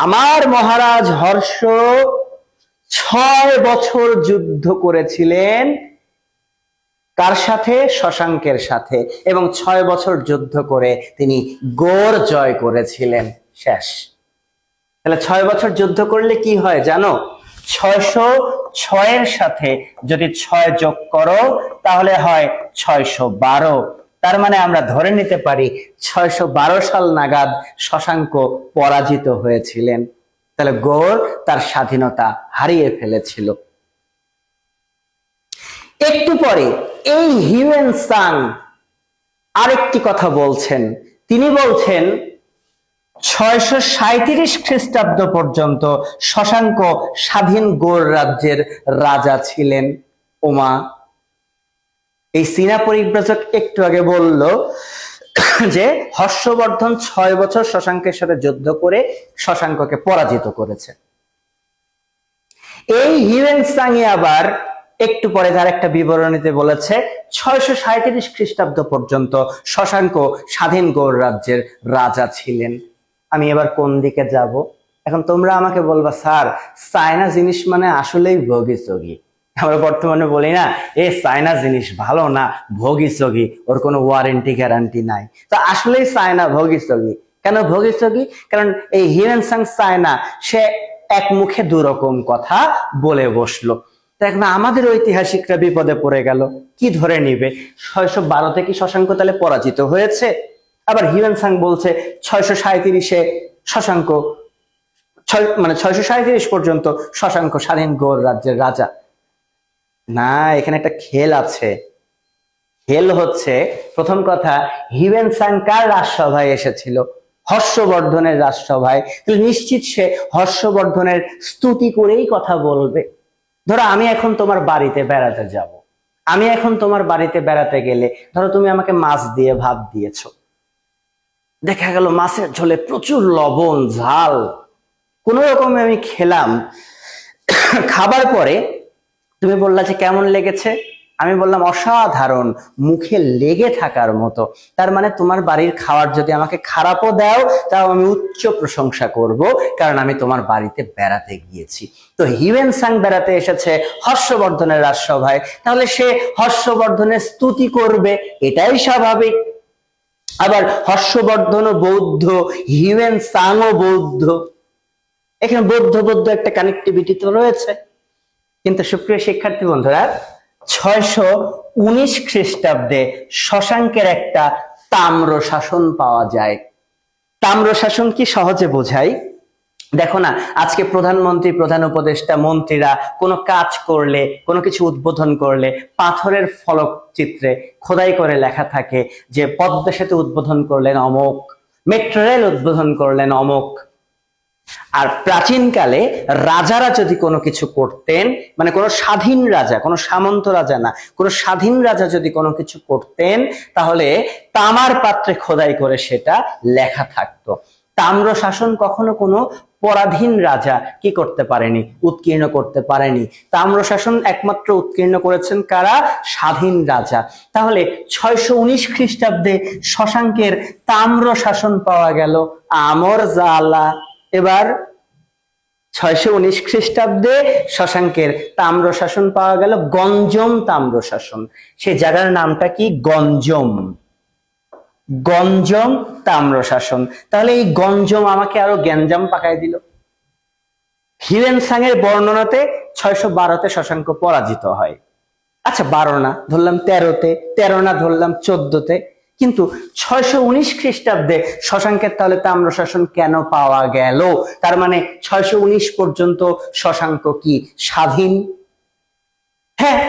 আমার মহারাজ হর্ষ 6 বছর যুদ্ধ করেছিলেন। কার সাথে? শশাঙ্কের সাথে। এবং 6 বছর যুদ্ধ করে তিনি গৌড় জয় করেছিলেন। শেষ। তাহলে 6 বছর যুদ্ধ করলে কি হয় জানো? 606 এর সাথে যদি 6 যোগ করো তাহলে হয় 612। তার মানে আমরা ধরে নিতে পারি 612 সাল নাগাদ শশাঙ্ক পরাজিত হয়েছিলেন। তাহলে গৌড় তার স্বাধীনতা হারিয়ে ফেলেছিল। একটু পরে এই হিউয়েন সাং আরেকটি কথা বলছেন। তিনি বলছেন 637 খ্রিস্টাব্দ পর্যন্ত শশাঙ্ক স্বাধীন গৌড় রাজ্যের রাজা ছিলেন। ওমা, এই চীনা পরিব্রাজক একটু আগে বলল যে হর্ষবর্ধন 6 বছর শশাঙ্কের সাথে যুদ্ধ করে শশাঙ্ককে পরাজিত করেছে। এই হিউয়েন আবার একটু পরে তার একটা বিবরণীতে বলেছে 637 খ্রিস্টাব্দ পর্যন্ত শশাঙ্ক স্বাধীন গৌড় রাজ্যের রাজা ছিলেন। আমি এবার কোন দিকে যাব? এখন তোমরা আমাকে বলবা, স্যার চায়না জিনিস মানে আসলেই ভোগী চোগী। আমরা বর্তমানে বলি না, এ চায়না জিনিস ভালো না, ভোগী চোগী, ওর কোনো ওয়ারেন্টি গ্যারান্টি নাই। তো আসলেই চায়না ভোগী চোগী। কেন ভোগী চোগী? কারণ এই হিউয়েন চায়না সে এক মুখে দুরকম কথা বলে বসলো। এখন আমাদের ঐতিহাসিকরা বিপদে পড়ে গেল, কি ধরে নিবে? 612 কি শশাঙ্ক তাহলে পরাজিত হয়েছে? আবার হিউয়েন বলছে 637-এ শশাঙ্ক, মানে 637 পর্যন্ত শশাঙ্ক স্বাধীন গৌড় রাজ্যের রাজা। না, এখানে একটা খেল আছে। খেল হচ্ছে, প্রথম কথা, হিউয়েন কার রাজসভায় এসেছিল? হর্ষবর্ধনের রাজসভায়। নিশ্চিত সে হর্ষবর্ধনের স্তুতি করেই কথা বলবে। ধরো আমি এখন তোমার বাড়িতে বেড়াতে যাব, আমি এখন তোমার বাড়িতে বেড়াতে গেলে ধরো তুমি আমাকে মাছ দিয়ে ভাত দিয়েছো, দেখা গেল মাছের ঝোলে প্রচুর লবণ ঝাল, কোন রকমে আমি খেলাম। খাবার পরে তুমি বললা যে কেমন লেগেছে, আমি বললাম অসাধারণ, মুখে লেগে থাকার মতো। তার মানে তোমার বাড়ির খাবার যদি আমাকে খারাপও দাও তাও আমি উচ্চ প্রশংসা করব, কারণ আমি তোমার বাড়িতে বেড়াতে গিয়েছি। তো হিউয়েন বেড়াতে এসেছে হর্ষবর্ধনের রাজসভায়, তাহলে সে হর্ষবর্ধনের স্তুতি করবে, এটাই স্বাভাবিক। আবার হর্ষবর্ধনও বৌদ্ধ, হিউয়েন ও বৌদ্ধ, এখানে বৌদ্ধ বৌদ্ধ একটা কানেক্টিভিটি তো রয়েছে। কিন্তু সুপ্রিয় শিক্ষার্থী বন্ধুরা, 619 খ্রিস্টাব্দে শশাঙ্কের একটা তাম্র শাসন পাওয়া যায়। তাম্র শাসন কি সহজে বোঝাই? দেখো না, আজকে প্রধানমন্ত্রী, প্রধান উপদেষ্টা, মন্ত্রীরা কোনো কাজ করলে, কোনো কিছু উদ্বোধন করলে পাথরের ফলক চিত্রে খোদাই করে লেখা থাকে যে পদ্মা সেতু উদ্বোধন করলেন অমুক, মেট্রো রেল উদ্বোধন করলেন অমুক। আর প্রাচীনকালে রাজারা যদি কোনো কিছু করতেন, মানে কোনো স্বাধীন রাজা, কোনো সামন্ত রাজা না, কোনো স্বাধীন রাজা যদি কোনো কিছু করতেন, তাহলে তামার পাত্রে খোদাই করে সেটা লেখা থাকতো। তাম্র শাসন কখনো কোনো পরাধীন রাজা কি করতে পারেনি, উৎকীর্ণ করতে পারেনি। তাম্র শাসন একমাত্র উৎকীর্ণ করেছেন কারা? স্বাধীন রাজা। তাহলে 619 খ্রিস্টাব্দে শশাঙ্কের তাম্র শাসন পাওয়া গেল, আমর জালা। এবার 619 খ্রিস্টাব্দে শশাঙ্কের তাম্র শাসন পাওয়া গেল, গঞ্জম তাম্র শাসন। সেই জায়গার নামটা কি? গঞ্জম। গঞ্জম তাম্র শাসন। তাহলে এই গঞ্জম আমাকে আরো গ্যাঞ্জাম পাকায় দিল। হিউয়েন এর বর্ণনাতে 612-তে শশাঙ্ক পরাজিত হয়। আচ্ছা 12 না ধরলাম, 13-তে, 13 না ধরলাম 14-তে, কিন্তু 619 খ্রিস্টাব্দে শশাঙ্কের তাহলে তাম্র শাসন কেন পাওয়া গেল? তার মানে 619 পর্যন্ত শশাঙ্ক কি স্বাধীন? হ্যাঁ,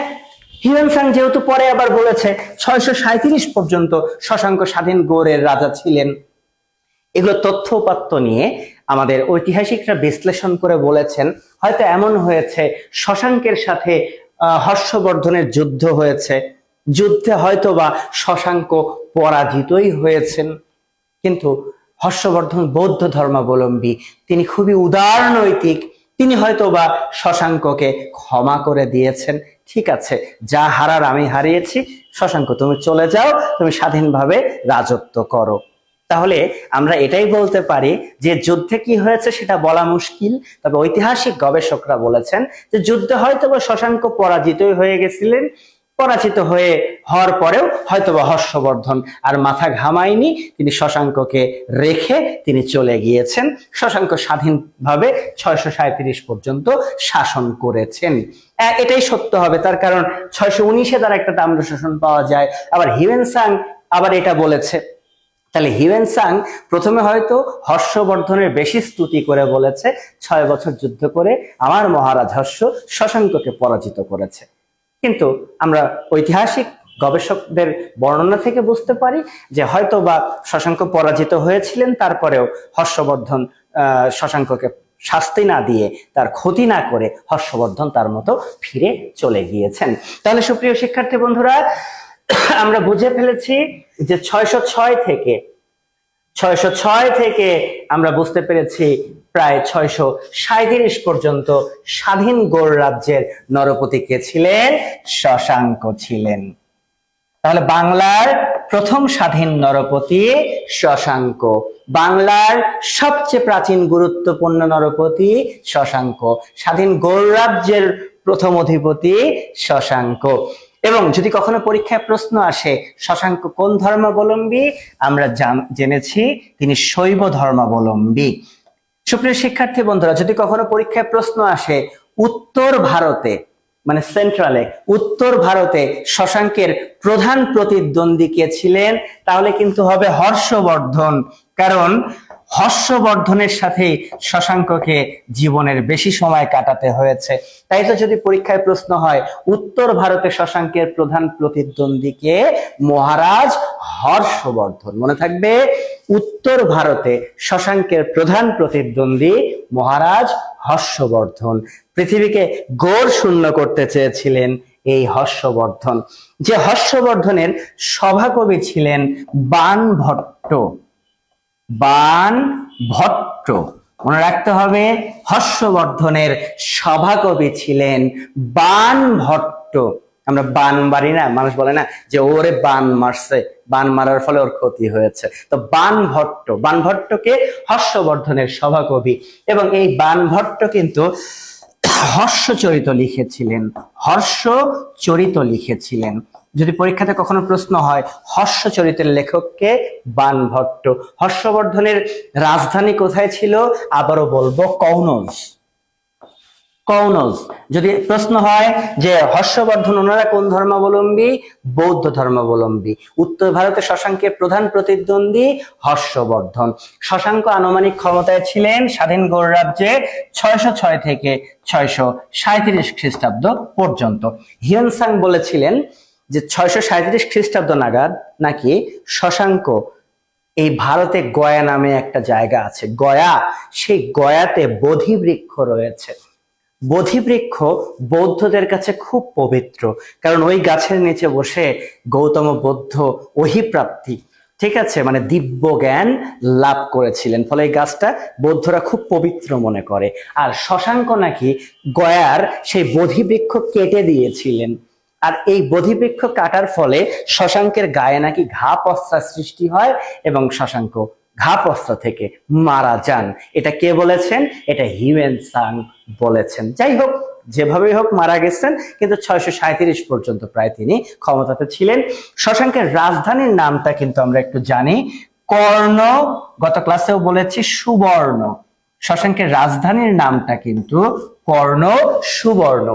হিউয়েন যেহেতু পরে আবার বলেছে 637 পর্যন্ত শশাঙ্ক স্বাধীন গৌড়ের রাজা ছিলেন। এগুলো তথ্য উপাত্ত নিয়ে আমাদের ঐতিহাসিকরা বিশ্লেষণ করে বলেছেন, হয়তো এমন হয়েছে শশাঙ্কের সাথে হর্ষবর্ধনের যুদ্ধ হয়েছে, যুদ্ধে হয়তোবা শশাঙ্ক পরাজিতই হয়েছেন। কিন্তু হর্ষবর্ধন বৌদ্ধ ধর্মাবলম্বী, তিনি খুবই উদারনৈতিক, তিনি হয়তোবা শশাঙ্ককে ক্ষমা করে দিয়েছেন। ঠিক আছে, যা হারার আমি হারিয়েছি, শশাঙ্ক তুমি চলে যাও, তুমি স্বাধীনভাবে রাজত্ব করো। তাহলে আমরা এটাই বলতে পারি যে যুদ্ধে কি হয়েছে সেটা বলা মুশকিল, তবে ঐতিহাসিক গবেষকরা বলেছেন যে যুদ্ধে হয়তোবা শশাঙ্ক পরাজিতই হয়ে গেছিলেন, পরাজিত হওয়ার পরেও হয়তোবা হর্ষবর্ধন আর মাথা ঘামায়নি, তিনি শশাঙ্ককে রেখে তিনি চলে গিয়েছেন। শশাঙ্ক স্বাধীনভাবে 637 পর্যন্ত শাসন করেছেন। এটাই সত্য হবে, তার কারণ 619-এ তার একটা তাম্র শাসন পাওয়া যায়। আবার হিউয়েন আবার এটা বলেছে। তাহলে হিউয়েন প্রথমে হয়তো হর্ষবর্ধনের বেশি স্তুতি করে বলেছে 6 বছর যুদ্ধ করে আমার মহারাজ হর্ষ শশাঙ্ককে পরাজিত করেছে। কিন্তু আমরা ঐতিহাসিক গবেষকদের বর্ণনা থেকে বুঝতে পারি যে হয়তো বা শশাঙ্ক পরাজিত হয়েছিলেন, তারপরেও হর্ষবর্ধন শশাঙ্ককে শাস্তি না দিয়ে, তার ক্ষতি না করে হর্ষবর্ধন তার মতো ফিরে চলে গিয়েছেন। তাহলে সুপ্রিয় শিক্ষার্থী বন্ধুরা, আমরা বুঝে ফেলেছি যে 606 থেকে আমরা বুঝতে পেরেছি প্রায় 637 পর্যন্ত স্বাধীন গৌড় রাজ্যের নরপতি কে ছিলেন? শশাঙ্ক ছিলেন। তাহলে বাংলার প্রথম স্বাধীন নরপতি শশাঙ্ক, বাংলার সবচেয়ে প্রাচীন গুরুত্বপূর্ণ নরপতি শশাঙ্ক, স্বাধীন গৌড় রাজ্যের প্রথম অধিপতি শশাঙ্ক। এবং যদি কখনো পরীক্ষায় প্রশ্ন আসে শশাঙ্ক কোন ধর্মাবলম্বী, আমরা জেনেছি তিনি শৈব ধর্মাবলম্বী। সুপ্রিয় শিক্ষার্থী বন্ধুরা, যদি কখনো পরীক্ষায় প্রশ্ন আসে উত্তর ভারতে মানে সেন্ট্রালে উত্তর ভারতে শশাঙ্কের প্রধান প্রতিদ্বন্দ্বী কে ছিলেন, তাহলে কিন্তু হবে হর্ষবর্ধন। কারণ হর্ষবর্ধনের সাথে শশাঙ্ককে জীবনের বেশি সময় কাটাতে হয়েছে। তাই তো যদি পরীক্ষায় প্রশ্ন হয় উত্তর ভারতে শশাঙ্কের প্রধান প্রতিদ্বন্দ্বী কে? মহারাজ হর্ষবর্ধন। মনে থাকবে, উত্তর ভারতে শশাঙ্কের প্রধান প্রতিদ্বন্দ্বী মহারাজ হর্ষবর্ধন। পৃথিবীকে গৌড় শূন্য করতে চেয়েছিলেন এই হর্ষবর্ধন। যে হর্ষবর্ধনের সভাকবি ছিলেন বাণভট্ট। বাণভট্ট মনে রাখতে হবে, হর্ষবর্ধনের সভাকবি ছিলেন বাণভট্ট। আমরা বান মারি না, মানুষ বলে না যে ওরে বান মারছে, বান মারার ফলে ওর ক্ষতি হয়েছে। তো বাণভট্টকে হর্ষবর্ধনের সভাকবি। এবং এই বাণভট্ট কিন্তু হর্ষচরিত লিখেছিলেন। যদি পরীক্ষাতে কখনো প্রশ্ন হয় হর্ষচরিতের লেখককে? বাণভট্ট। হর্ষবর্ধনের রাজধানী কোথায় ছিল? আবারও বলবো কনৌজ। যদি প্রশ্ন হয় যে হর্ষবর্ধন ওনারা কোন ধর্মাবলম্বী? বৌদ্ধ ধর্মাবলম্বী। উত্তর ভারতে শশাঙ্কের প্রধান প্রতিদ্বন্দ্বী হর্ষবর্ধন। শশাঙ্ক আনুমানিক ক্ষমতায় ছিলেন স্বাধীন গৌড় রাজ্যে 606 থেকে 637 খ্রিস্টাব্দ পর্যন্ত। হিউয়েন-সাং বলেছিলেন যে 637 খ্রিস্টাব্দ নাগাদ নাকি শশাঙ্ক এই ভারতে গয়া নামে একটা জায়গা আছে, গয়া, সেই গয়াতে বোধি বৃক্ষ রয়েছে। বোধি বৃক্ষ বৌদ্ধদের কাছে খুব পবিত্র, কারণ ওই গাছের নিচে বসে গৌতম বুদ্ধ অহিপ্রাপ্তি, ঠিক আছে, মানে দিব্য জ্ঞান লাভ করেছিলেন। ফলে এই গাছটা বৌদ্ধরা খুব পবিত্র মনে করে। আর শশাঙ্ক নাকি গয়ার সেই বোধি বৃক্ষ কেটে দিয়েছিলেন। আর এই বোধি বৃক্ষ কাটার ফলে শশাঙ্কের গায়ে নাকি ঘা পশ্চা সৃষ্টি হয় এবং শশাঙ্ক ঘা পশ্চা থেকে মারা যান। এটা কে বলেছেন? এটা হিউয়েন-সাং বলেছেন। যাই হোক, যেভাবেই হোক মারা গেছেন, কিন্তু 637 পর্যন্ত প্রায় তিনি ক্ষমতাতে ছিলেন। শশাঙ্কের রাজধানীর নামটা কিন্তু আমরা একটু জানি, কর্ণ। গত ক্লাসেও বলেছি সুবর্ণ। শশাঙ্কের রাজধানীর নামটা কিন্তু কর্ণ সুবর্ণ।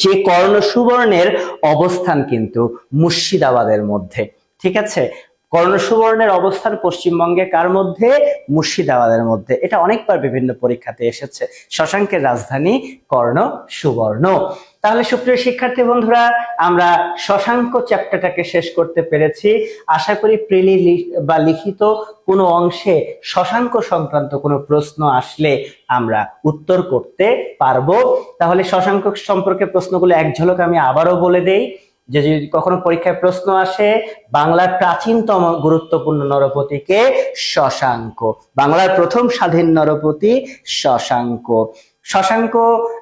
যে কর্ণ সুবর্ণের অবস্থান কিন্তু মুর্শিদাবাদের মধ্যে, ঠিক আছে। কর্ণ সুবর্ণের অবস্থান পশ্চিমবঙ্গে কার মধ্যে? মুর্শিদাবাদের মধ্যে। এটা অনেকবার বিভিন্ন পরীক্ষাতে এসেছে। শশাঙ্কের রাজধানী কর্ণ সুবর্ণ। তাহলে সুপ্রিয় শিক্ষার্থী বন্ধুরা, আমরা শশাঙ্ক চ্যাপ্টারটাকে শেষ করতে পেরেছি। আশা করি প্রিলি বা লিখিত কোনো অংশে শশাঙ্ক সংক্রান্ত কোনো প্রশ্ন আসলে আমরা উত্তর করতে পারবো। তাহলে শশাঙ্ক সম্পর্কে প্রশ্নগুলো এক ঝলক আমি আবারও বলে দেই, যে যদি কখনো পরীক্ষায় প্রশ্ন আসে বাংলার প্রাচীনতম গুরুত্বপূর্ণ নরপতিকে? শশাঙ্ক। বাংলার প্রথম স্বাধীন নরপতি শশাঙ্ক। শশাঙ্ক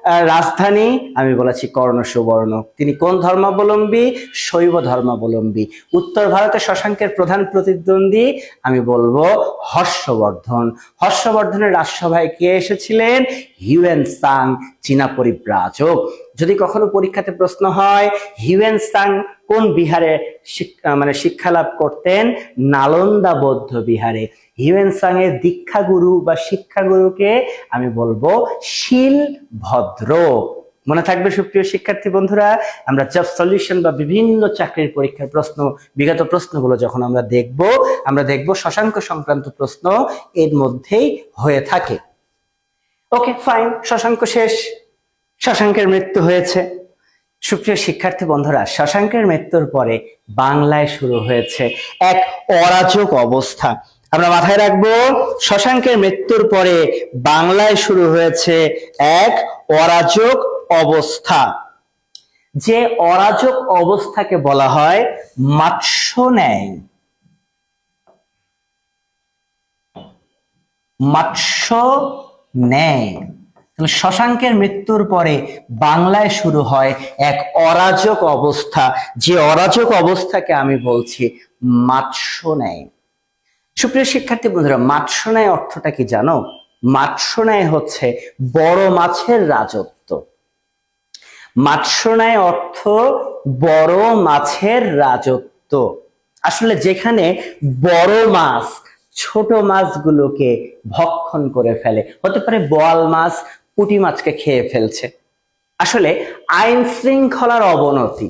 রাজধানী আমি বলেছি কর্ণ সুবর্ণ। তিনি কোন ধর্মাবলম্বী? শৈব ধর্মাবলম্বী। উত্তর ভারতে শশাঙ্কের প্রধান প্রতিদ্বন্দ্বী আমি বলবো হর্ষবর্ধন। হর্ষবর্ধনের রাজসভায় কে এসেছিলেন? হিউয়েন-সাং, চীনা পরিব্রাজক। যদি কখনো পরীক্ষাতে প্রশ্ন হয় হিউয়েন-সাং কোন বিহারে শিক্ষা লাভ করতেন? নালন্দা বৌদ্ধ বিহারে। হিউয়েন-সাং এর দীক্ষাগুরু বা শিক্ষাগুরুকে আমি বলবো শিলভদ্র। মনে থাকবে সুপ্রিয় শিক্ষার্থী বন্ধুরা, আমরা জব সলিউশন বা বিভিন্ন চাকরির পরীক্ষার প্রশ্ন, বিগত প্রশ্নগুলো যখন আমরা দেখব শশাঙ্ক সংক্রান্ত প্রশ্ন এর মধ্যেই হয়ে থাকে। ওকে ফাইন, শশাঙ্ক শেষ। শশাঙ্কের মৃত্যু হয়েছে। সুপ্রিয় শিক্ষার্থী বন্ধুরা, শশাঙ্কের মৃত্যুর পরে বাংলায় শুরু হয়েছে এক অরাজক অবস্থা। আমরা মাথায় রাখবো, শশাঙ্কের মৃত্যুর পরে বাংলায় শুরু হয়েছে এক অরাজক অবস্থা। যে অরাজক অবস্থাকে বলা হয় মাৎস্য ন্যায়। মাৎস্য ন্যায়। শশাঙ্কের মৃত্যুর পরে বাংলায় শুরু হয় এক অরাজক অবস্থা, যে অরাজক অবস্থাকে আমি বলছি মাৎস্য ন্যায়। সুপ্রিয় শিক্ষার্থী বন্ধুরা, মাৎস্য ন্যায় অর্থটা কি জানো? মাৎস্য ন্যায় হচ্ছে বড় মাছের রাজত্ব। মাৎস্য ন্যায় অর্থ বড় মাছের রাজত্ব। আসলে যেখানে বড় মাছ ছোট মাছগুলোকে ভক্ষণ করে ফেলে, হতে পারে বোয়াল মাছ পুঁটি মাছকে খেয়ে ফেলছে। আসলে আইন শৃঙ্খলার অবনতি,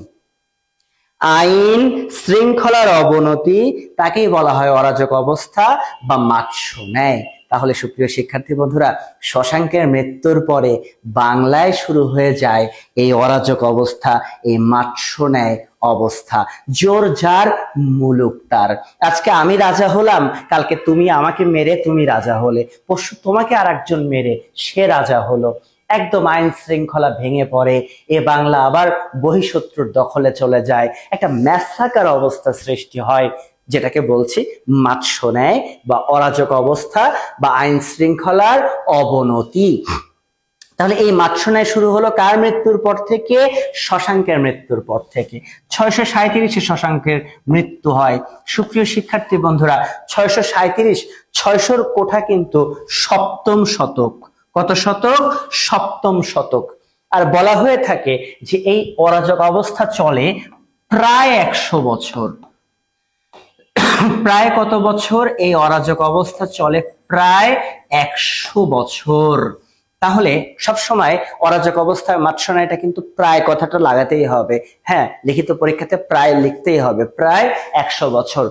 আইন শৃঙ্খলার অবনতি, তাকেই বলা হয় অরাজক অবস্থা বা মাৎস্য ন্যায়। তাহলে সুপ্রিয় শিক্ষার্থী বন্ধুরা, শশাঙ্কের মৃত্যুর পরে বাংলায় শুরু হয়ে যায় এই অরাজক অবস্থা, এই মাৎস্য ন্যায় অবস্থা। জোর যার মুলুক তার। আজকে আমি রাজা হলাম, কালকে তুমি আমাকে মেরে তুমি রাজা হলে, পরশু তোমাকে আর একজন মেরে সে রাজা হলো। একদম আইন শৃঙ্খলা ভেঙে পড়ে, এ বাংলা আবার বহিঃশত্রুর দখলে চলে যায়, একটা ম্যাসাকার অবস্থা সৃষ্টি হয়, যেটাকে বলছি মাৎস্য ন্যায় বা অরাজক অবস্থা বা আইন শৃঙ্খলার অবনতি। তাহলে এই মাৎস্য ন্যায় শুরু হলো কার মৃত্যুর পর থেকে? শশাঙ্কের মৃত্যুর পর থেকে। 637-এ শশাঙ্কের মৃত্যু হয়। সুপ্রিয় শিক্ষার্থী বন্ধুরা, 637, 600-র কোঠা কিন্তু সপ্তম শতক। কত শতক? সপ্তম শতক। আর বলা হয়ে থাকে যে এই অরাজক অবস্থা চলে প্রায় 100 বছর। প্রায় কত বছর? এই অরাজক অবস্থা চলে প্রায় 100 বছর। তাহলে সবসময় অরাজক অবস্থায় মাৎস্য ন্যায়টা কিন্তু প্রায় কথাটা লাগাতেই হবে। হ্যাঁ, লিখিত পরীক্ষাতে প্রায় লিখতেই হবে, প্রায় 100 বছর।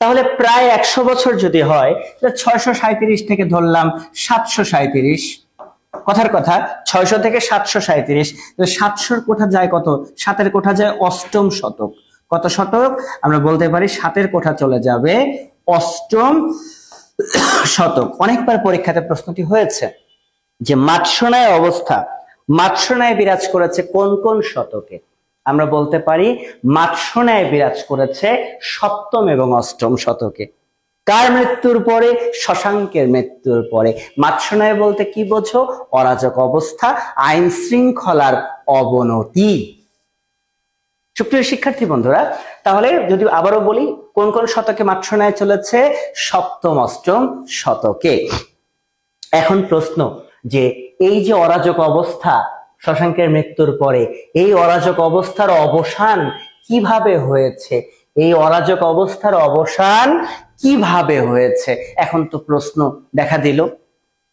তাহলে প্রায় 100 বছর যদি হয়, তাহলে 637 থেকে ধরলাম 737। কথার কথা, 600 থেকে 737, 700-র কোঠা যায় কত? 7-এর কোঠা যায় অষ্টম শতক। কত শতক? আমরা বলতে পারি 7-এর কোঠা চলে যাবে অষ্টম শতক। অনেকবার পরীক্ষাতে প্রশ্নটি হয়েছে যে মাৎস্য ন্যায় অবস্থা, মাৎস্য ন্যায় বিরাজ করেছে কোন কোন শতকে? আমরা বলতে পারি মাৎস্য ন্যায় বিরাজ করেছে সপ্তম এবং অষ্টম শতকে। কার মৃত্যুর পরে? শশাঙ্কের মৃত্যুর পরে। মাৎস্য ন্যায় বলতে কি বোঝো? অরাজক অবস্থা, আইন শৃঙ্খলার অবনতি। সুপ্রিয় শিক্ষার্থী বন্ধুরা, তাহলে যদি আবারও বলি কোন কোন শতকে মাৎস্য ন্যায় চলেছে? সপ্তম অষ্টম শতকে। এখন প্রশ্ন যে এই যে অরাজক অবস্থা শশাঙ্কের মৃত্যুর পরে, এই অরাজক অবস্থার অবসান কিভাবে হয়েছে? এই অরাজক অবস্থার অবসান কিভাবে হয়েছে? এখন তো প্রশ্ন দেখা দিল।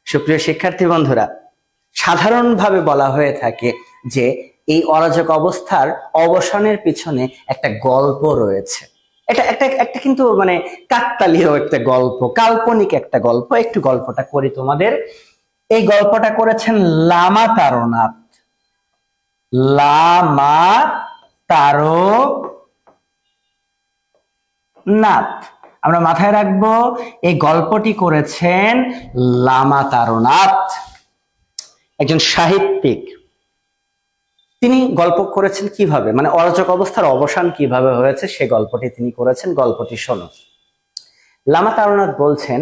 সুপ্রিয় শিক্ষার্থী বন্ধুরা, সাধারণভাবে বলা হয়ে থাকে যে এই অরাজক অবস্থার অবসানের পিছনে একটা গল্প রয়েছে। এটা একটা কিন্তু মানে কাকতালীয় একটা গল্প, কাল্পনিক একটা গল্প। একটু গল্পটা করি তোমাদের। এই গল্পটা করেছেন লামা তারনাথ। লামা তারনাথ, আমরা মাথায় রাখবো এই গল্পটি করেছেন লামা তারনাথ, একজন সাহিত্যিক। তিনি গল্প করেছেন কিভাবে, মানে অরাজক অবস্থার অবসান কিভাবে হয়েছে সে গল্পটি তিনি করেছেন। গল্পটি শোনো। লামা তারনাথ বলছেন,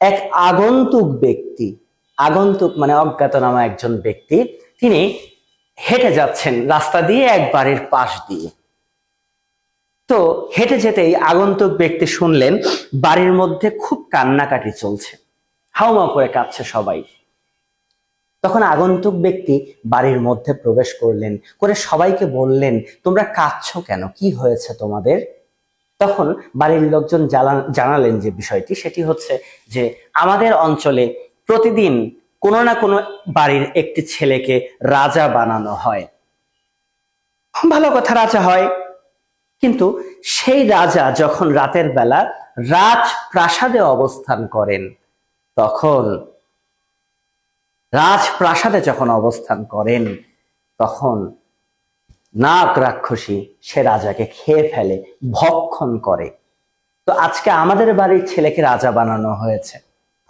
এক আগন্তুক ব্যক্তি, আগন্তুক মানে অজ্ঞাতনামা একজন ব্যক্তি, তিনি হেঁটে যাচ্ছেন রাস্তা দিয়ে এক বাড়ির পাশ দিয়ে। তো হেঁটে যেতেই আগন্তুক ব্যক্তি শুনলেন বাড়ির মধ্যে খুব কান্নাকাটি চলছে, হাউমাউ করে কাঁদছে সবাই। তখন আগন্তুক ব্যক্তি বাড়ির মধ্যে প্রবেশ করলেন, করে সবাইকে বললেন, তোমরা কাঁদছো কেন, কি হয়েছে তোমাদের? তখন বাড়ির লোকজন জানালেন যে বিষয়টি, সেটি হচ্ছে যে আমাদের অঞ্চলে প্রতিদিন কোনো না কোনো বাড়ির একটি ছেলেকে রাজা বানানো হয়। ভালো কথা, রাজা হয়, কিন্তু সেই রাজা যখন রাতের বেলা রাজপ্রাসাদে অবস্থান করেন, তখন রাজপ্রাসাদে যখন অবস্থান করেন তখন নাগ রাক্ষসী সে রাজাকে খেয়ে ফেলে, ভক্ষণ করে। তো আজকে আমাদের বাড়ির ছেলেকে রাজা বানানো হয়েছে,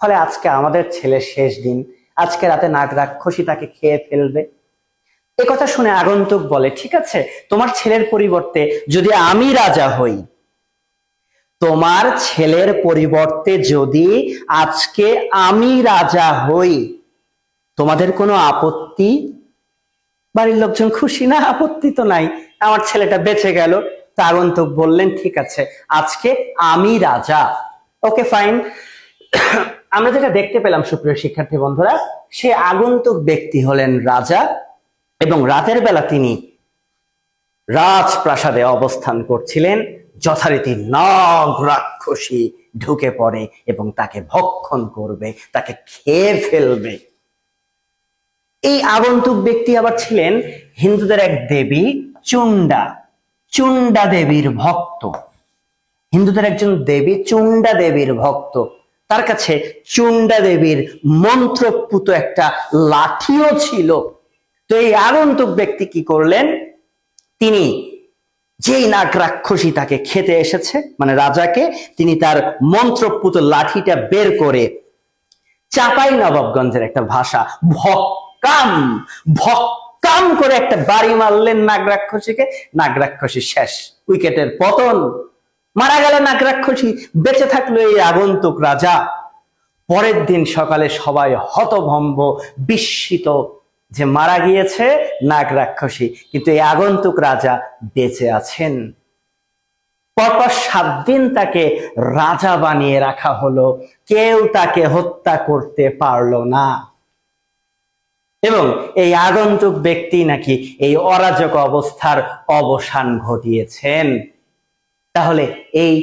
ফলে আজকে আমাদের ছেলের শেষ দিন, আজকে রাতে নাগ রাক্ষসী তাকে খেয়ে ফেলবে। এ কথা শুনে আগন্তুক বলে, ঠিক আছে, তোমার ছেলের পরিবর্তে যদি আমি রাজা হই, তোমার ছেলের পরিবর্তে যদি আজকে আমি রাজা হই, তোমাদের কোনো আপত্তি? বাড়ির লোকজন খুশি না? আপত্তি তো নাই, আমার ছেলেটা বেঁচে গেল। তা আগন্তুক বললেন, ঠিক আছে, আজকে আমি রাজা। ওকে, ফাইন। আমরা যেটা দেখতে পেলাম সুপ্রিয় শিক্ষার্থী বন্ধুরা, সে আগন্তুক ব্যক্তি হলেন রাজা, এবং রাতের বেলা তিনি রাজপ্রাসাদে অবস্থান করছিলেন। যথারীতি নাগ রাক্ষসী ঢুকে পড়ে এবং তাকে ভক্ষণ করবে, তাকে খেয়ে ফেলবে। এই আগন্তুক ব্যক্তি আবার ছিলেন হিন্দুদের এক দেবী চুন্ডা, চুন্ডা দেবীর ভক্ত। হিন্দুদের একজন দেবী চুন্ডা দেবীর ভক্ত। তার কাছে চুন্ডা দেবীর মন্ত্রপুত একটা লাঠিও ছিল। তো এই আগন্তুক ব্যক্তি কি করলেন, তিনি যেই নাগ রাক্ষসী তাকে খেতে এসেছে, মানে রাজাকে, তিনি তার মন্ত্রপুত লাঠিটা বের করে চাঁপাই নবাবগঞ্জের একটা ভাষা, ভক্কাম ভক্কাম করে একটা বাড়ি মারলেন নাগ রাক্ষসীকে। নাগ রাক্ষসী শেষ, উইকেটের পতন, মারা গেল নাগ রাক্ষসী। বেঁচে থাকলো এই আগন্তুক রাজা। পরের দিন সকালে সবাই হতভম্ব, বিস্মিত যে মারা গিয়েছে নাগ রাক্ষসী, কিন্তু এই আগন্তুক রাজা বেঁচে আছেন। পরপর 7 দিন তাকে রাজা বানিয়ে রাখা হলো, কেউ তাকে হত্যা করতে পারলো না। এবং এই আগন্তুক ব্যক্তি নাকি এই অরাজক অবস্থার অবসান ঘটিয়েছেন। তাহলে এই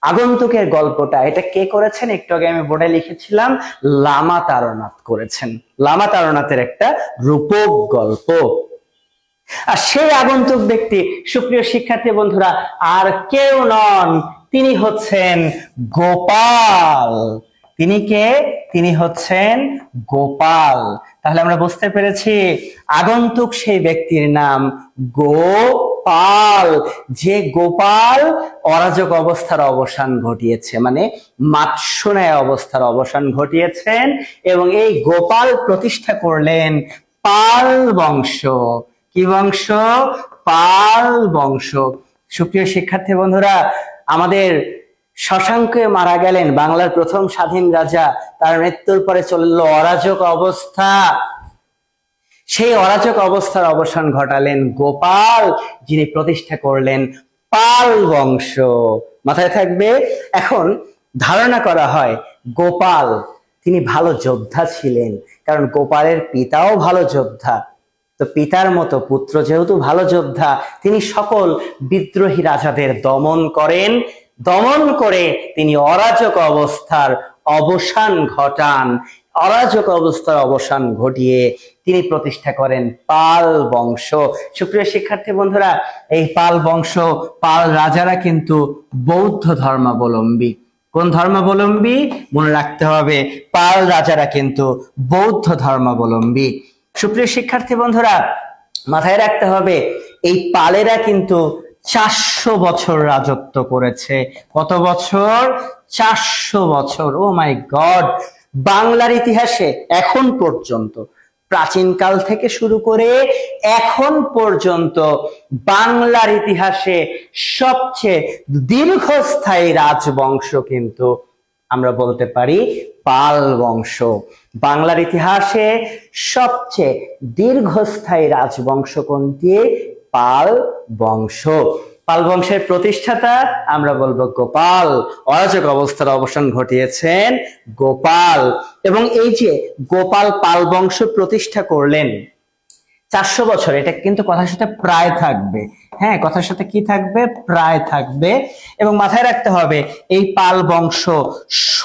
আগন্তুকের গল্পটা এটা কে করেছেন? একটু আগে আমি বোর্ডে লিখেছিলাম, লামা তারনাথ করেছেন। লামা তারনাথের একটা রূপক গল্প। আর সেই আগন্তুক ব্যক্তি সুপ্রিয় শিক্ষার্থী বন্ধুরা আর কেউ নন, তিনি হচ্ছেন গোপাল। তিনি কে? তিনি হচ্ছেন গোপাল। তাহলে আমরা বুঝতে পেরেছি আগন্তুক সেই ব্যক্তির নাম গোপাল, যে গোপাল অরাজক অবস্থার অবসান ঘটিয়েছে, মানে মাৎস্যন্যায় অবস্থার অবসান ঘটিয়েছেন। এবং এই গোপাল প্রতিষ্ঠা করলেন পাল বংশ। কি বংশ? পাল বংশ। সুপ্রিয় শিক্ষার্থী বন্ধুরা, আমাদের শশাঙ্কে মারা গেলেন, বাংলার প্রথম স্বাধীন রাজা। তার মৃত্যুর পরে চলল অরাজক অবস্থা। সেই অরাজক অবস্থার অবসান ঘটালেন গোপাল, যিনি প্রতিষ্ঠা করলেন পাল বংশ। মাথায় থাকবে। এখন ধারণা করা হয় গোপাল তিনি ভালো যোদ্ধা ছিলেন, কারণ গোপালের পিতাও ভালো যোদ্ধা। তো পিতার মতো পুত্র যেহেতু ভালো যোদ্ধা, তিনি সকল বিদ্রোহী রাজাদের দমন করেন। দমন করে তিনি অরাজক অবস্থার অবসান ঘটান। অরাজক অবস্থার অবসান ঘটিয়ে তিনি প্রতিষ্ঠা করেন পাল বংশ। সুপ্রিয় শিক্ষার্থী বন্ধুরা, এই পাল বংশ, পাল রাজারা কিন্তু বৌদ্ধ ধর্মাবলম্বী। কোন ধর্মাবলম্বী? মনে রাখতে হবে, পাল রাজারা কিন্তু বৌদ্ধ ধর্মাবলম্বী। সুপ্রিয় শিক্ষার্থী বন্ধুরা, মাথায় রাখতে হবে এই পালেরা কিন্তু 400 বছর রাজত্ব করেছে। কত বছর? 400 বছর। ও মাই গড! বাংলার ইতিহাসে এখন পর্যন্ত, প্রাচীনকাল থেকে শুরু করে এখন পর্যন্ত বাংলার ইতিহাসে সবচেয়ে দীর্ঘস্থায়ী রাজবংশ কিন্তু আমরা বলতে পারি পাল বংশ। বাংলার ইতিহাসে সবচেয়ে দীর্ঘস্থায়ী রাজবংশ কোনটি? পাল বংশ। পাল বংশের প্রতিষ্ঠাতা আমরা বলবো গোপাল। অরাজক অবস্থার অবসান ঘটিয়েছেন গোপাল। এবং এই যে গোপাল পাল বংশ প্রতিষ্ঠা করলেন 400 বছর, এটা কিন্তু কথার সাথে প্রায় থাকবে। হ্যাঁ, কথার সাথে কি থাকবে? প্রায় থাকবে। এবং মাথায় রাখতে হবে এই পাল বংশ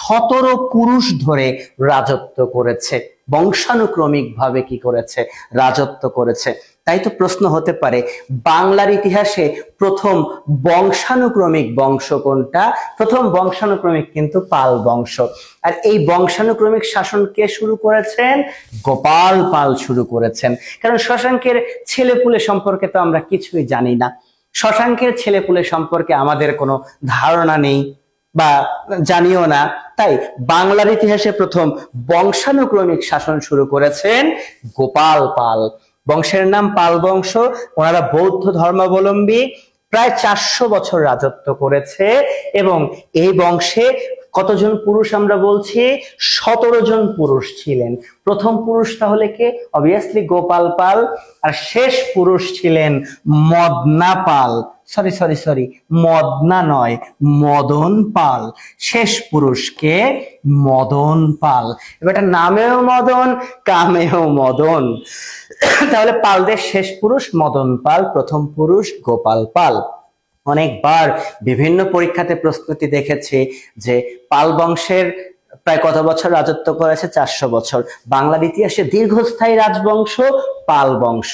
17 পুরুষ ধরে রাজত্ব করেছে, বংশানুক্রমিক ভাবে কি করেছে? রাজত্ব করেছে। তাই তো প্রশ্ন হতে পারে বাংলার ইতিহাসে প্রথম বংশানুক্রমিক বংশ কোনটা? প্রথম বংশানুক্রমিক কিন্তু পাল বংশ। আর এই বংশানুক্রমিক শাসন কে শুরু করেছেন? গোপাল পাল শুরু করেছেন। কারণ শশাঙ্কের ছেলেপুলে সম্পর্কে তো আমরা কিছুই জানি না। শশাঙ্কের ছেলেপুলে সম্পর্কে আমাদের কোনো ধারণা নেই বা জানিও না। তাই বাংলার ইতিহাসে প্রথম বংশানুক্রমিক শাসন শুরু করেছেন গোপাল পাল। বংশের নাম পাল বংশ। ওনারা বৌদ্ধ ধর্মাবলম্বী, প্রায় 400 বছর রাজত্ব করেছে এবং এই বংশে কতজন পুরুষ আমরা বলছি? 17 জন পুরুষ ছিলেন। প্রথম পুরুষ তাহলে কে? অবভিয়াসলি গোপাল পাল। আর শেষ পুরুষ ছিলেন মদনা পাল। সরি, মদনা নয়, মদন পাল। শেষ পুরুষকে মদন পাল। এবার নামেও মদন, কামেও মদন। তাহলে পালদের শেষ পুরুষ মদন পাল, প্রথম পুরুষ গোপাল পাল। অনেকবার বিভিন্ন পরীক্ষাতে প্রশ্নটি দেখেছি যে পাল বংশের প্রায় কত বছর রাজত্ব করেছে? 400 বছর। বাংলার ইতিহাসে দীর্ঘস্থায়ী রাজবংশ পাল বংশ।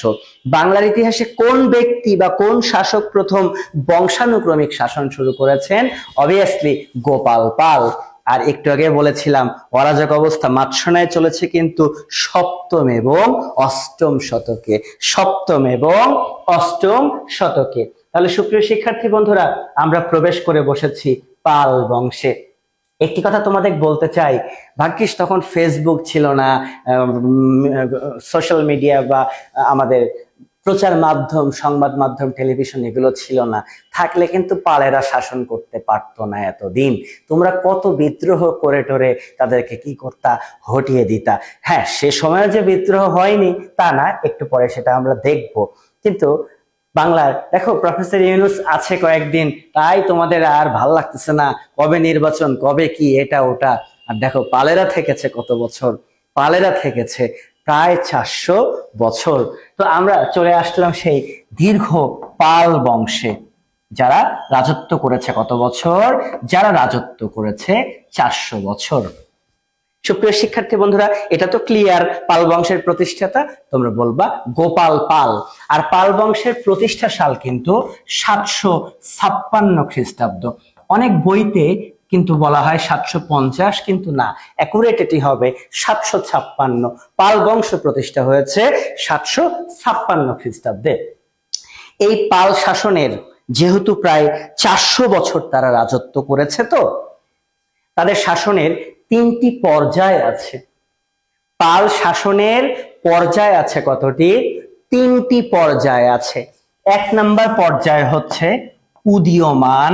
বাংলার ইতিহাসে কোন ব্যক্তি বা কোন শাসক প্রথম বংশানুক্রমিক শাসন শুরু করেছেন? অবভিয়াসলি গোপাল পাল। আর একটু আগে বলেছিলাম অরাজক অবস্থা মাৎসনায় চলেছে কিন্তু সপ্তম এবং অষ্টম শতকে। তাহলে সুপ্রিয় শিক্ষার্থী বন্ধুরা, আমরা প্রবেশ করে বসেছি পাল বংশে। একটি কথা তোমাদের বলতে চাই, ভাগ্যিস তখন ফেসবুক ছিল না, সোশ্যাল মিডিয়া বা আমাদের প্রচার মাধ্যম, সংবাদ মাধ্যম, টেলিভিশন এগুলো ছিল না। থাকলে কিন্তু পালেরা শাসন করতে পারতো না এতদিন। তোমরা কত বিদ্রোহ করে টরে তাদেরকে কি করতা? হটিয়ে দিতা। হ্যাঁ, সে সময় যে বিদ্রোহ হয়নি তা না, একটু পরে সেটা আমরা দেখব। কিন্তু বাংলার দেখো প্রফেসর ইউনূস আছে কয়েকদিন, তাই তোমাদের আর ভাল লাগতেছে না, কবে নির্বাচন, কবে কি, এটা ওটা। আর দেখো পালেরা থেকেছে কত বছর? পালেরা থেকেছে প্রায় 400 বছর। তো আমরা চলে আসলাম সেই দীর্ঘ পাল বংশে, যারা রাজত্ব করেছে কত বছর? যারা রাজত্ব করেছে 400 বছর। সুপ্রিয় শিক্ষার্থী বন্ধুরা, এটা তো ক্লিয়ার। পাল বংশের প্রতিষ্ঠাতা তোমরা বলবা গোপাল পাল। আর পাল বংশের প্রতিষ্ঠা সাল কিন্তু 756 খ্রিস্টাব্দ। অনেক বইতে কিন্তু বলা হয় 750, কিন্তু না, অ্যাকুরেট এটি হবে 756। পাল বংশ প্রতিষ্ঠা হয়েছে 756 খ্রিস্টাব্দে। এই পাল শাসনের যেহেতু প্রায় 400 বছর তারা রাজত্ব করেছে, তো তাদের শাসনের 3টি পর্যায় আছে। পাল শাসনের পর্যায় আছে কতটি? 3টি পর্যায় আছে। 1 নম্বর পর্যায় হচ্ছে উদীয়মান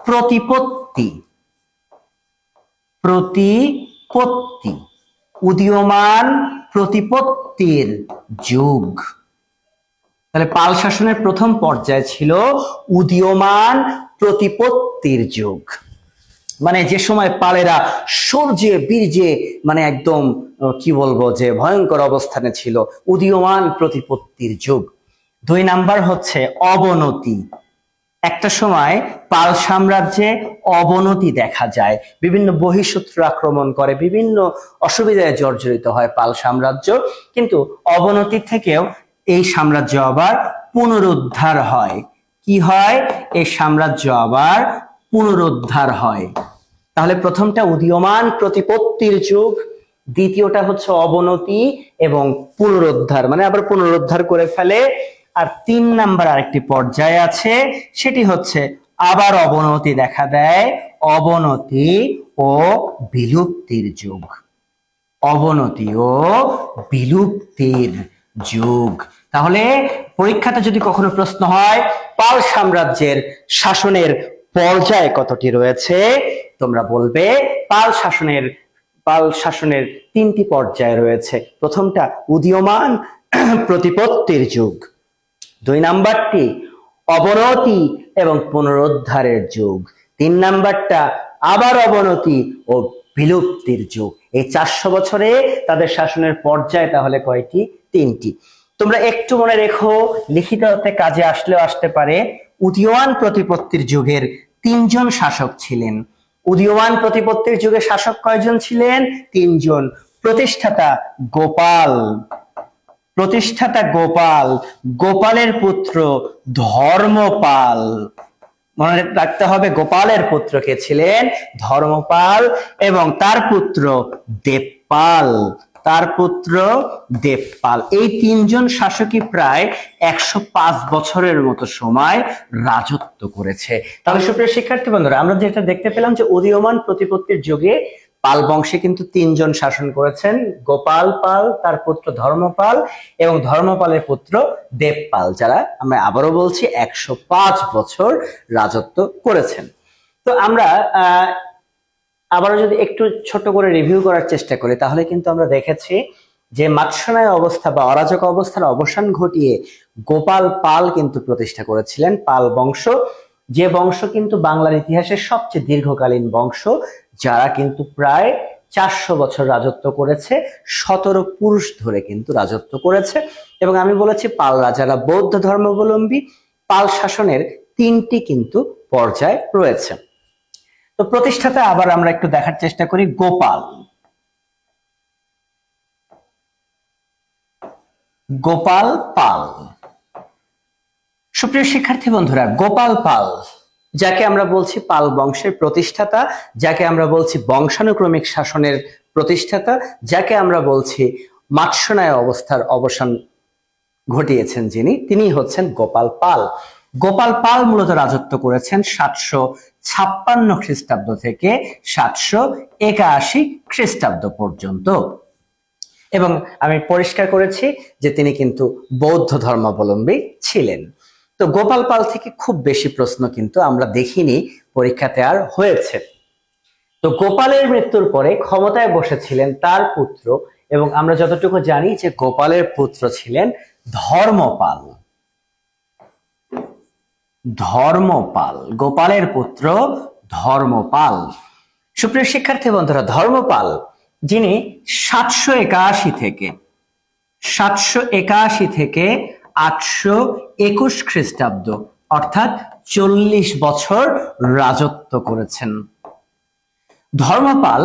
প্রতিপত্তি। উদীয়মান প্রতিপত্তির যুগ। তাহলে পাল শাসনের প্রথম পর্যায় ছিল উদীয়মান প্রতিপত্তির যুগ। মানে যে সময় পালেরা সূর্যে বীর্যে মানে একদম কি বলবো যে ভয়ঙ্কর অবস্থানে ছিল, উদীয়মান প্রতিপত্তির যুগ। 2 নাম্বার হচ্ছে অবনতি। একটা সময় পাল সাম্রাজ্যে অবনতি দেখা যায়, বিভিন্ন বহিঃশত্রু আক্রমণ করে, বিভিন্ন অসুবিধায় জর্জরিত হয় পাল সাম্রাজ্য। কিন্তু অবনতি থেকেও এই সাম্রাজ্য আবার পুনরুদ্ধার হয়। কি হয়? এই সাম্রাজ্য আবার পুনরুদ্ধার হয়। তাহলে প্রথমটা উদীয়মান প্রতিপত্তির যুগ, দ্বিতীয়টা হচ্ছে অবনতি এবং পুনরুদ্ধার, মানে আবার পুনরুদ্ধার করে ফেলে। আর 3 নাম্বার আরেকটি পর্যায় আছে, সেটি হচ্ছে আবার অবনতি দেখা দেয়, অবনতি ও বিলুপ্তির যুগ। অবনতি ও বিলুপ্তির যুগ। তাহলে পরীক্ষাতে যদি কখনো প্রশ্ন হয় পাল সাম্রাজ্যের শাসনের পর্যায় কতটি রয়েছে, তোমরা বলবে পাল শাসনের 3টি পর্যায় রয়েছে। প্রথমটা উদীয়মান প্রতিপত্তির যুগ, 2 নাম্বারটি অবনতি এবং পুনরুদ্ধারের যুগ, 3 নাম্বারটা আবার অবনতি ও বিলুপ্তির যুগ। এই 400 বছরে তাদের শাসনের পর্যায় তাহলে কয়টি? 3টি। তোমরা একটু মনে রেখো, লিখিততে কাজে আসলেও আসতে পারে। উদীয়মান প্রতিপত্তির যুগের 3 জন শাসক ছিলেন। উদীয়মান প্রতিপত্তির যুগে শাসক কয়জন ছিলেন? 3 জন। প্রতিষ্ঠাতা গোপাল, গোপালের পুত্র ধর্মপাল। মনে রাখতে হবে গোপালের পুত্র কে ছিলেন? ধর্মপাল। এবং তার পুত্র দেবপাল। এই 3 জন শাসকই প্রায় 105 বছরের মতো সময় রাজত্ব করেছে। তাহলে সুপ্রিয় শিক্ষার্থী বন্ধুরা, আমরা যেটা দেখতে পেলাম যে উদীয়মান প্রতিপত্তির যুগে পাল বংশে কিন্তু 3 জন শাসন করেছেন, গোপাল পাল, তার পুত্র ধর্মপাল এবং ধর্মপালের পুত্র দেবপাল, যারা আমরা আবারও বলছি 105 বছর রাজত্ব করেছেন। তো আমরা আবারও যদি একটু ছোট করে রিভিউ করার চেষ্টা করি, তাহলে কিন্তু আমরা দেখেছি যে মাৎস্যনায় অবস্থা বা অরাজক অবস্থার অবসান ঘটিয়ে গোপাল পাল কিন্তু প্রতিষ্ঠা করেছিলেন পাল বংশ, যে বংশ কিন্তু বাংলার ইতিহাসের সবচেয়ে দীর্ঘকালীন বংশ, যারা কিন্তু প্রায় 400 বছর রাজত্ব করেছে, 17 পুরুষ ধরে কিন্তু রাজত্ব করেছে। এবং আমি বলেছি পাল রাজারা বৌদ্ধ ধর্মাবলম্বী। পাল শাসনের 3টি কিন্তু পর্যায় রয়েছে। তো প্রতিষ্ঠাতা আবার আমরা একটু দেখার চেষ্টা করি গোপাল। গোপাল পাল, সুপ্রিয় শিক্ষার্থী বন্ধুরা, গোপাল পাল যাকে আমরা বলছি পাল বংশের প্রতিষ্ঠাতা, যাকে আমরা বলছি বংশানুক্রমিক শাসনের প্রতিষ্ঠাতা, যাকে আমরা বলছি মাৎস্যনায় অবস্থার অবসান ঘটিয়েছেন তিনি হচ্ছেন গোপাল পাল। গোপাল পাল মূলত রাজত্ব করেছেন 756 খ্রিস্টাব্দ থেকে 781 খ্রিস্টাব্দ পর্যন্ত। এবং আমি পরিষ্কার করেছি যে তিনি কিন্তু বৌদ্ধ ধর্মাবলম্বী ছিলেন। তো গোপাল পাল থেকে খুব বেশি প্রশ্ন কিন্তু আমরা দেখিনি পরীক্ষাতে আর হয়েছে। তো গোপালের মৃত্যুর পরে ক্ষমতায় বসেছিলেন তার পুত্র, এবং আমরা যতটুকু জানি যে গোপালের পুত্র ছিলেন ধর্মপাল। ধর্মপাল, গোপালের পুত্র ধর্মপাল। সুপ্রিয় শিক্ষার্থী বন্ধুরা, ধর্মপাল যিনি 781 থেকে 821 খ্রিস্টাব্দ অর্থাৎ 40 বছর রাজত্ব করেছেন। ধর্মপাল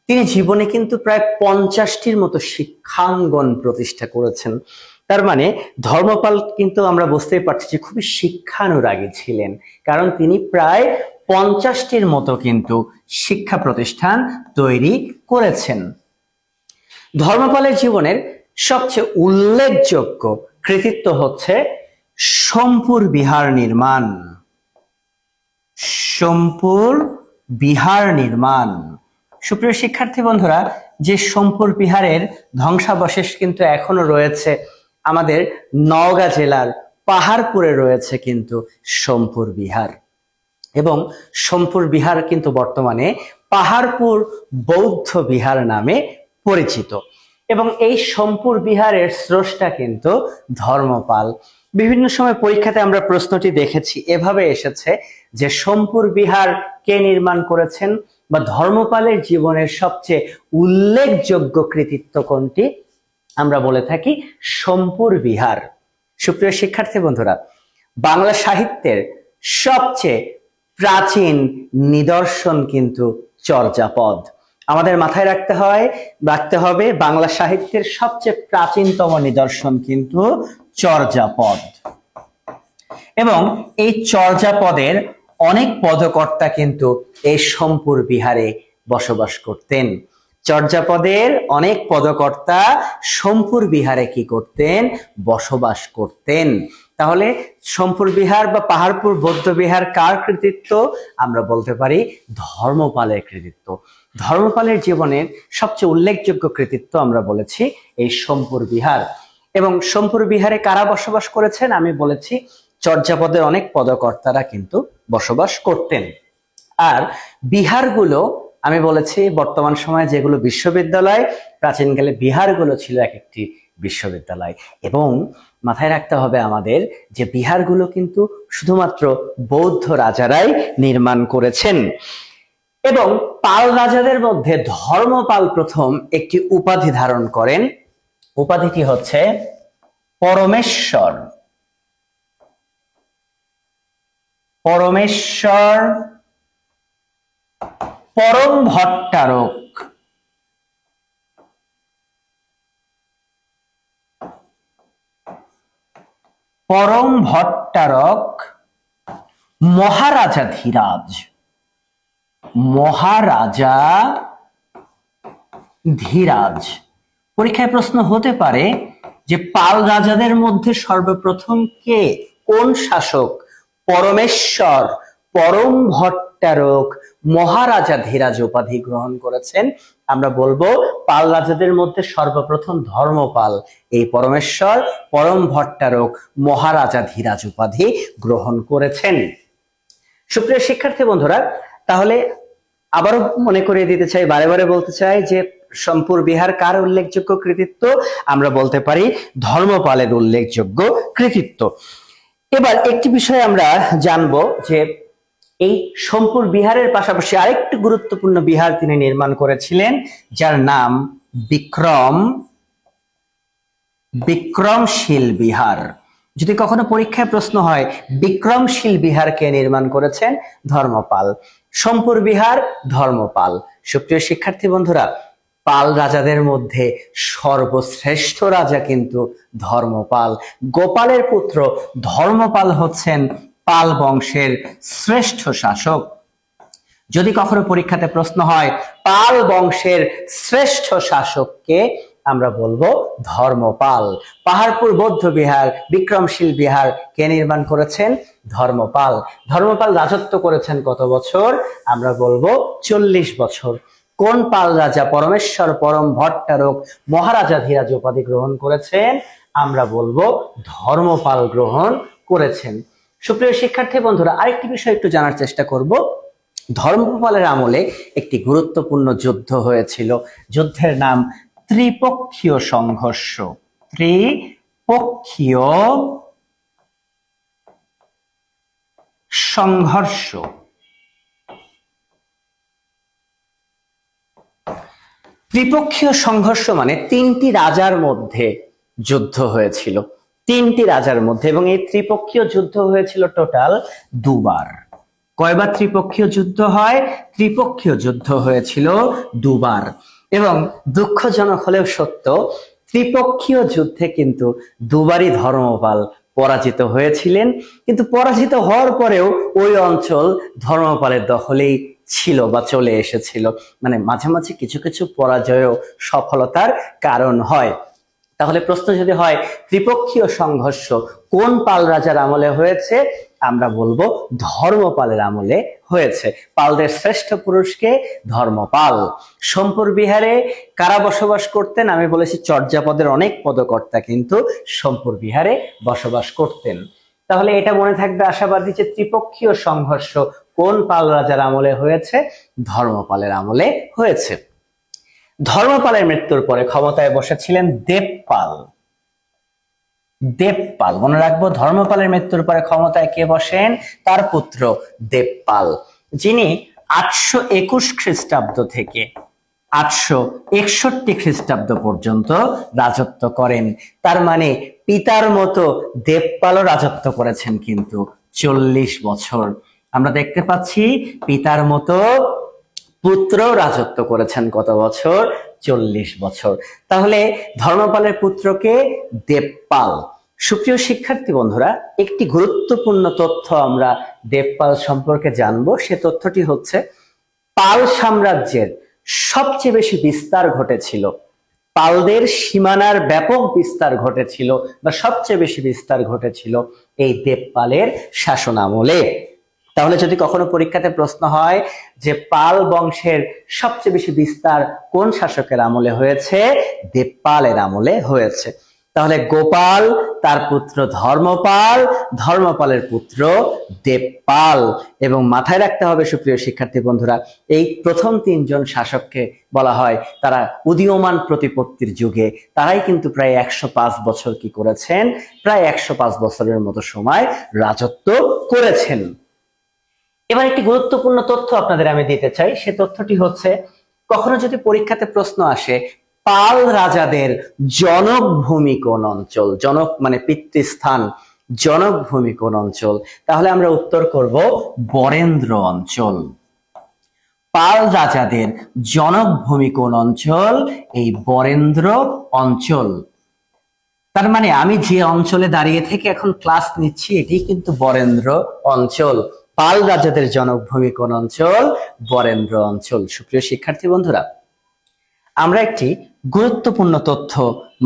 তিনি জীবনে কিন্তু প্রায় 50টির মতো শিক্ষাঙ্গন প্রতিষ্ঠা করেছেন। তার মানে ধর্মপাল কিন্তু আমরা বুঝতেই পারছি যে খুবই শিক্ষানুরাগী ছিলেন, কারণ তিনি প্রায় 50টির মতো কিন্তু শিক্ষা প্রতিষ্ঠান তৈরি করেছেন। ধর্মপালের জীবনের সবচেয়ে উল্লেখযোগ্য কৃতিত্ব হচ্ছে সোমপুর বিহার নির্মাণ। সোমপুর বিহার নির্মাণ, সুপ্রিয় শিক্ষার্থী বন্ধুরা, যে সোমপুর বিহারের ধ্বংসাবশেষ কিন্তু এখনো রয়েছে আমাদের নওগাঁ জেলার পাহাড়পুরে রয়েছে কিন্তু সোমপুর বিহার, এবং সোমপুর বিহার কিন্তু বর্তমানে পাহাড়পুর বৌদ্ধ বিহার নামে পরিচিত। এবং এই সোমপুর বিহারের স্রষ্টা কিন্তু ধর্মপাল। বিভিন্ন সময় পরীক্ষাতে আমরা প্রশ্নটি দেখেছি, এভাবে এসেছে যে সোমপুর বিহার কে নির্মাণ করেছেন, বা ধর্মপালের জীবনের সবচেয়ে উল্লেখযোগ্য কৃতিত্ব কোনটি? আমরা বলে থাকি সোমপুর বিহার। সুপ্রিয় শিক্ষার্থী বন্ধুরা, বাংলা সাহিত্যের সবচেয়ে প্রাচীন নিদর্শন কিন্তু চর্যাপদ। আমাদের মাথায় রাখতে হবে বাংলা সাহিত্যের সবচেয়ে প্রাচীনতম নিদর্শন কিন্তু চর্যাপদ, এবং এই চর্যাপদের অনেক পদকর্তা কিন্তু এই সোমপুর বিহারে বসবাস করতেন। চর্যাপদের অনেক পদকর্তা সোমপুর বিহারে কি করতেন? বসবাস করতেন। তাহলে সোমপুর বিহার বা পাহাড়পুর বৌদ্ধ বিহার কার কৃতিত্ব? আমরা বলতে পারি ধর্মপালের কৃতিত্ব। ধর্মপালের জীবনের সবচেয়ে উল্লেখযোগ্য কৃতিত্ব আমরা বলেছি এই সোমপুর বিহার। এবং সোমপুর বিহারে কারা বসবাস করেছেন? আমি বলেছি চর্যাপদের অনেক পদকর্তারা কিন্তু বসবাস করতেন। আর বিহারগুলো আমি বলেছি বর্তমান সময়ে যেগুলো বিশ্ববিদ্যালয়, প্রাচীনকালে বিহারগুলো ছিল এক একটি বিশ্ববিদ্যালয়। এবং মাথায় রাখতে হবে আমাদের যে বিহারগুলো কিন্তু শুধুমাত্র বৌদ্ধ রাজারাই নির্মাণ করেছেন। এবং পাল রাজাদের মধ্যে ধর্মপাল প্রথম একটি উপাধি ধারণ করেন, উপাধিটি হচ্ছে পরমেশ্বর। পরমেশ্বর পরম ভট্টারক। পরম ভট্টারক মহারাজা ধীরাজ। মহারাজা ধীরাজ। পরীক্ষায় প্রশ্ন হতে পারে যে পাল রাজাদের মধ্যে সর্বপ্রথম কে, কোন শাসক? পরমেশ্বর পরম ভট্টারক ভট্টারক মহারাজাধিরাজ উপাধি গ্রহণ করেছেন? আমরা বলবো পাল রাজাদের মধ্যে সর্বপ্রথম ধর্মপাল এই পরমেশ্বর পরম ভট্টারক মহারাজাধিরাজ উপাধি গ্রহণ করেছেন। সুপ্রিয় শিক্ষার্থী বন্ধুরা, তাহলে আবারও মনে করিয়ে দিতে চাই, বারে বারে বলতে চাই যে সোমপুর বিহার কার উল্লেখযোগ্য কৃতিত্ব? আমরা বলতে পারি ধর্মপালের উল্লেখযোগ্য কৃতিত্ব। এবার একটি বিষয় আমরা জানবো যে এই সোমপুর বিহারের পাশাপাশি আরেকটি গুরুত্বপূর্ণ বিহার তিনি নির্মাণ করেছিলেন, যার নাম বিক্রমশীল বিহার। যদি কখনো পরীক্ষায় প্রশ্ন হয় বিক্রমশীল বিহার কে নির্মাণ করেছেন? ধর্মপাল। সোমপুর বিহার ধর্মপাল। সুপ্রিয় শিক্ষার্থী বন্ধুরা, পাল রাজাদের মধ্যে সর্বশ্রেষ্ঠ রাজা কিন্তু ধর্মপাল। গোপালের পুত্র ধর্মপাল হচ্ছেন পাল বংশের শ্রেষ্ঠ শাসক। যদি কখনো পরীক্ষাতে প্রশ্ন হয় পাল বংশের শ্রেষ্ঠ শাসককে, আমরা বলবো ধর্মপাল। পাহাড়পুর বৌদ্ধ বিহার বিক্রমশীল বিহার কে নির্মাণ করেছেন? ধর্মপাল। ধর্মপাল রাজত্ব করেছেন কত বছর? আমরা বলবো 40 বছর। কোন পাল রাজা পরমেশ্বর পরম ভট্টারক মহারাজাধিরাজ উপাধি গ্রহণ করেছেন? আমরা বলবো ধর্মপাল গ্রহণ করেছেন। সুপ্রিয় শিক্ষার্থী বন্ধুরা, আরেকটি বিষয় একটু জানার চেষ্টা করব। ধর্মপালের আমলে একটি গুরুত্বপূর্ণ যুদ্ধ হয়েছিল, যুদ্ধের নাম ত্রিপক্ষীয় সংঘর্ষ। ত্রিপক্ষীয় সংঘর্ষ। ত্রিপক্ষীয় সংঘর্ষ মানে তিনটি রাজার মধ্যে যুদ্ধ হয়েছিল, তিনটি রাজার মধ্যে, এবং এই ত্রিপক্ষীয় যুদ্ধ হয়েছিল টোটাল দুবার। কয়বার ত্রিপক্ষীয় যুদ্ধ হয়? ত্রিপক্ষীয় যুদ্ধ হয়েছিল দুবার। এবং দুঃখজনক হলেও সত্য, ত্রিপক্ষীয় যুদ্ধে কিন্তু দুবারই ধর্মপাল পরাজিত হয়েছিলেন। কিন্তু পরাজিত হওয়ার পরেও ওই অঞ্চল ধর্মপালের দখলেই ছিল বা চলে এসেছিল। মানে মাঝে মাঝে কিছু কিছু পরাজয়ও সফলতার কারণ হয়। তাহলে প্রশ্ন যদি হয় ত্রিপক্ষীয় সংঘর্ষ কোন পাল রাজার আমলে হয়েছে, আমরা বলবো ধর্মপালের আমলে হয়েছে। পালদের শ্রেষ্ঠ পুরুষকে ধর্মপাল। সোমপুর বিহারে কারা বসবাস করতেন? আমি বলেছি চর্যাপদের অনেক পদকর্তা কিন্তু সোমপুর বিহারে বসবাস করতেন। তাহলে এটা মনে থাকবে আশাবাদী যে ত্রিপক্ষীয় সংঘর্ষ কোন পাল রাজার আমলে হয়েছে? ধর্মপালের আমলে হয়েছে। ধর্মপালের মৃত্যুর পরে ক্ষমতায় বসেছিলেন দেবপাল। দেবপাল মনে রাখবো, ধর্মপালের মৃত্যুর পরে ক্ষমতায় কে বসেন? তার পুত্র দেবপাল, যিনি 821 খ্রিস্টাব্দ থেকে 861 খ্রিস্টাব্দ পর্যন্ত রাজত্ব করেন। তার মানে পিতার মতো দেবপালও রাজত্ব করেছেন কিন্তু 40 বছর। আমরা দেখতে পাচ্ছি পিতার মতো পুত্র রাজত্ব করেছেন কত বছর? 40 বছর। তাহলে ধর্মপালের পুত্রকে দেবপাল। সুপ্রিয় শিক্ষার্থী বন্ধুরা, একটি গুরুত্বপূর্ণ তথ্য আমরা দেবপাল সম্পর্কে জানবো। সে তথ্যটি হচ্ছে পাল সাম্রাজ্যের সবচেয়ে বেশি বিস্তার ঘটেছিল, পালদের সীমানার ব্যাপক বিস্তার ঘটেছিল বা সবচেয়ে বেশি বিস্তার ঘটেছিল এই দেবপালের শাসন আমলে। তাহলে যদি কখনো পরীক্ষাতে প্রশ্ন হয় যে পাল বংশের সবচেয়ে বেশি বিস্তার কোন শাসকের আমলে হয়েছে? দেবপালের আমলে হয়েছে। তাহলে গোপাল, তার পুত্র ধর্মপাল, ধর্মপালের পুত্র দেবপাল। এবং মাথায় রাখতে হবে সুপ্রিয় শিক্ষার্থী বন্ধুরা, এই প্রথম তিনজন শাসককে বলা হয় তারা উদীয়মান প্রতিপত্তির যুগে, তারাই কিন্তু প্রায় 105 বছর কি করেছেন? প্রায় 105 বছরের মতো সময় রাজত্ব করেছেন। এবার একটি গুরুত্বপূর্ণ তথ্য আপনাদের আমি দিতে চাই। সে তথ্যটি হচ্ছে, কখনো যদি পরীক্ষাতে প্রশ্ন আসে পাল রাজাদের জনকভূমি কোন অঞ্চল, জনক মানে পিতৃস্থান, জনকভূমি কোন অঞ্চল, তাহলে আমরা উত্তর করব বরেন্দ্র অঞ্চল। পাল রাজাদের জনকভূমি কোন অঞ্চল? এই বরেন্দ্র অঞ্চল। তার মানে আমি যে অঞ্চলে দাঁড়িয়ে থেকে এখন ক্লাস নিচ্ছি এটি কিন্তু বরেন্দ্র অঞ্চল। পাল রাজাদের জনকভূমি কোন অঞ্চল? বরেন্দ্র অঞ্চল। সুপ্রিয় শিক্ষার্থী বন্ধুরা, আমরা একটি গুরুত্বপূর্ণ তথ্য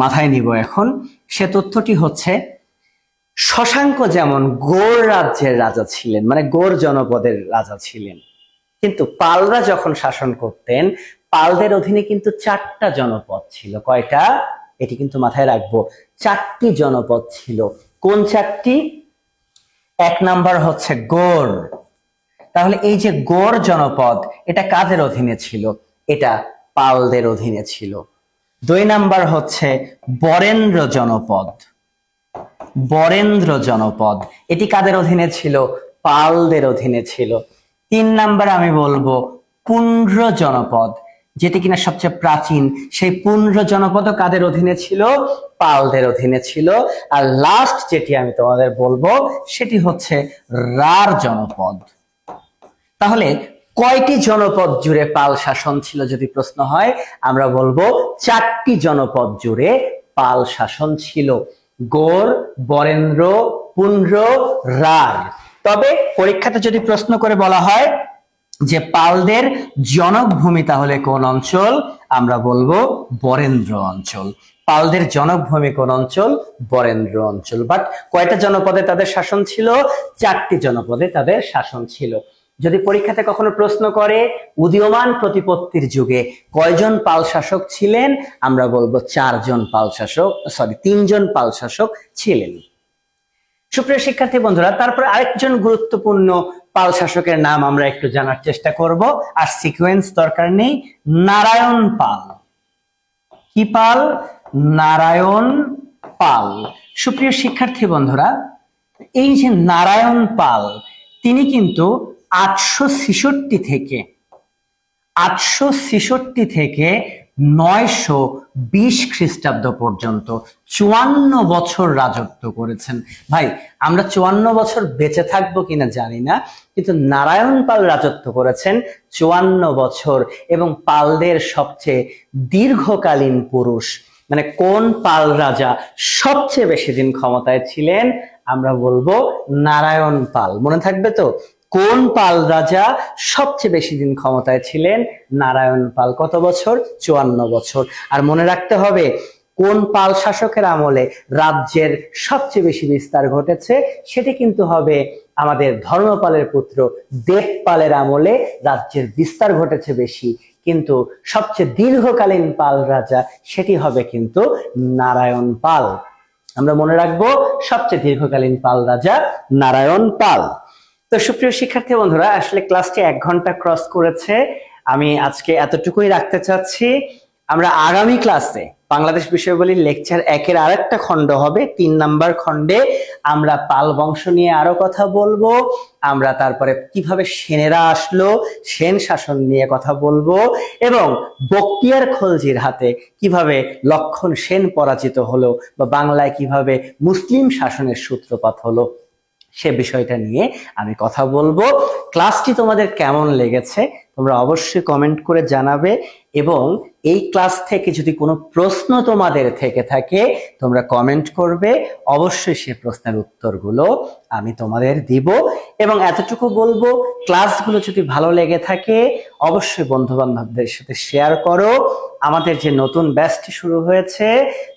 মাথায় নিব এখন। সে তথ্যটি হচ্ছে, শশাঙ্ক যেমন গৌড় রাজ্যের রাজা ছিলেন, মানে গৌড় জনপদের রাজা ছিলেন, কিন্তু পালরা যখন শাসন করতেন, পালদের অধীনে কিন্তু 4টা জনপদ ছিল। কয়টা? এটি কিন্তু মাথায় রাখবো, 4টি জনপদ ছিল। কোন 4টি? 1 নাম্বার হচ্ছে গৌড়। তাহলে এই যে গৌড় জনপদ, এটা কাদের অধীনে ছিল? এটা পালদের অধীনে ছিল। 2 নাম্বার হচ্ছে বরেন্দ্র জনপদ। বরেন্দ্র জনপদ, এটি কাদের অধীনে ছিল? পালদের অধীনে ছিল। 3 নাম্বার আমি বলবো পুন্ড্র জনপদ, যেটি কিনা সবচেয়ে প্রাচীন, সেই পুন্ড্র জনপদও কাদের অধীনে ছিল? পালদের অধীনে ছিল। আর লাস্ট যেটি আমি তোমাদের বলবো সেটি হচ্ছে রাঢ় জনপদ। তাহলে কয়টি জনপদ জুড়ে পাল শাসন ছিল যদি প্রশ্ন হয়, আমরা বলবো 4টি জনপদ জুড়ে পাল শাসন ছিল। গৌড়, বরেন্দ্র, পুন্ড্র, রাঢ়। তবে পরীক্ষাতে যদি প্রশ্ন করে বলা হয় যে পালদের জনকভূমি তাহলে কোন অঞ্চল, আমরা বলবো বরেন্দ্র অঞ্চল। পালদের জনকভূমি কোন অঞ্চল? বরেন্দ্র অঞ্চল। বাট কয়টা জনপদে তাদের শাসন ছিল? 4টি জনপদে তাদের শাসন ছিল। যদি পরীক্ষাতে কখনো প্রশ্ন করে উদীয়মান প্রতিপত্তির যুগে কয়জন পাল শাসক ছিলেন, আমরা বলবো 3জন পাল শাসক ছিলেন। সুপ্রিয় শিক্ষার্থী বন্ধুরা, তারপর আরেকজন গুরুত্বপূর্ণ পাল শাসকের নাম আমরা একটু জানার চেষ্টা করব, আর সিকোয়েন্স দরকার নেই। নারায়ণ পাল। কি পাল? নারায়ণ পাল। সুপ্রিয় শিক্ষার্থী বন্ধুরা, এই যে নারায়ণ পাল, তিনি কিন্তু 866 থেকে 920 খ্রিস্টাব্দ পর্যন্ত 54 বছর রাজত্ব করেছেন। ভাই, আমরা 54 বছর বেঁচে থাকবো কিনা জানি না, কিন্তু নারায়ণ পাল রাজত্ব করেছেন 54 বছর। এবং পালদের সবচেয়ে দীর্ঘকালীন পুরুষ, মানে কোন পাল রাজা সবচেয়ে বেশি দিন ক্ষমতায় ছিলেন, আমরা বলবো নারায়ণ পাল। মনে থাকবে তো, কোন পাল রাজা সবচেয়ে বেশি দিন ক্ষমতায় ছিলেন? নারায়ণ পাল। কত বছর? 54 বছর। আর মনে রাখতে হবে কোন পাল শাসকের আমলে রাজ্যের সবচেয়ে বেশি বিস্তার ঘটেছে, সেটি কিন্তু হবে আমাদের ধর্মপালের পুত্র দেবপালের আমলে রাজ্যের বিস্তার ঘটেছে বেশি। কিন্তু সবচেয়ে দীর্ঘকালীন পাল রাজা সেটি হবে কিন্তু নারায়ণ পাল। আমরা মনে রাখবো সবচেয়ে দীর্ঘকালীন পাল রাজা নারায়ণ পাল। তো সুপ্রিয় শিক্ষার্থী বন্ধুরা, আসলে ক্লাসটি 1 ঘন্টা ক্রস করেছে। আমি আজকে এতটুকুই রাখতে চাচ্ছি। আমরা আগামী ক্লাসে বাংলাদেশ বিষয়াবলী লেকচার 1-এর আরেকটা খণ্ড হবে, 3 নাম্বার খণ্ডে আমরা পাল বংশ নিয়ে আরো কথা বলবো। আমরা তারপরে কিভাবে সেনেরা আসলো, সেন শাসন নিয়ে কথা বলবো, এবং বখতিয়ার খলজির হাতে কিভাবে লক্ষণ সেন পরাজিত হলো, বা বাংলায় কিভাবে মুসলিম শাসনের সূত্রপাত হলো, সে বিষয়টা নিয়ে আমি কথা বলবো। ক্লাসটি তোমাদের কেমন লেগেছে তোমরা অবশ্যই কমেন্ট করে জানাবে, এবং এই ক্লাস থেকে যদি কোনো প্রশ্ন তোমাদের থেকে থাকে তোমরা কমেন্ট করবে, অবশ্যই সে প্রশ্নের উত্তরগুলো আমি তোমাদের দিব। এবং এতটুকু বলবো, ক্লাসগুলো যদি ভালো লেগে থাকে অবশ্যই বন্ধু বান্ধবদের সাথে শেয়ার করো। আমাদের যে নতুন ব্যাচটি শুরু হয়েছে,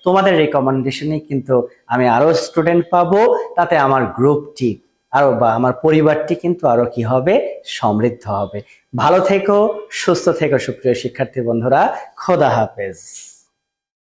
তোমাদের রেকমেন্ডেশনে কিন্তু আমি আরো স্টুডেন্ট পাবো, তাতে আমার গ্রুপটি আরো বা আমার পরিবারটি কিন্তু আরো কি হবে, সমৃদ্ধ হবে। ভালো থেকো, সুস্থ থেকো সুপ্রিয় শিক্ষার্থী বন্ধুরা। খোদা হাফেজ।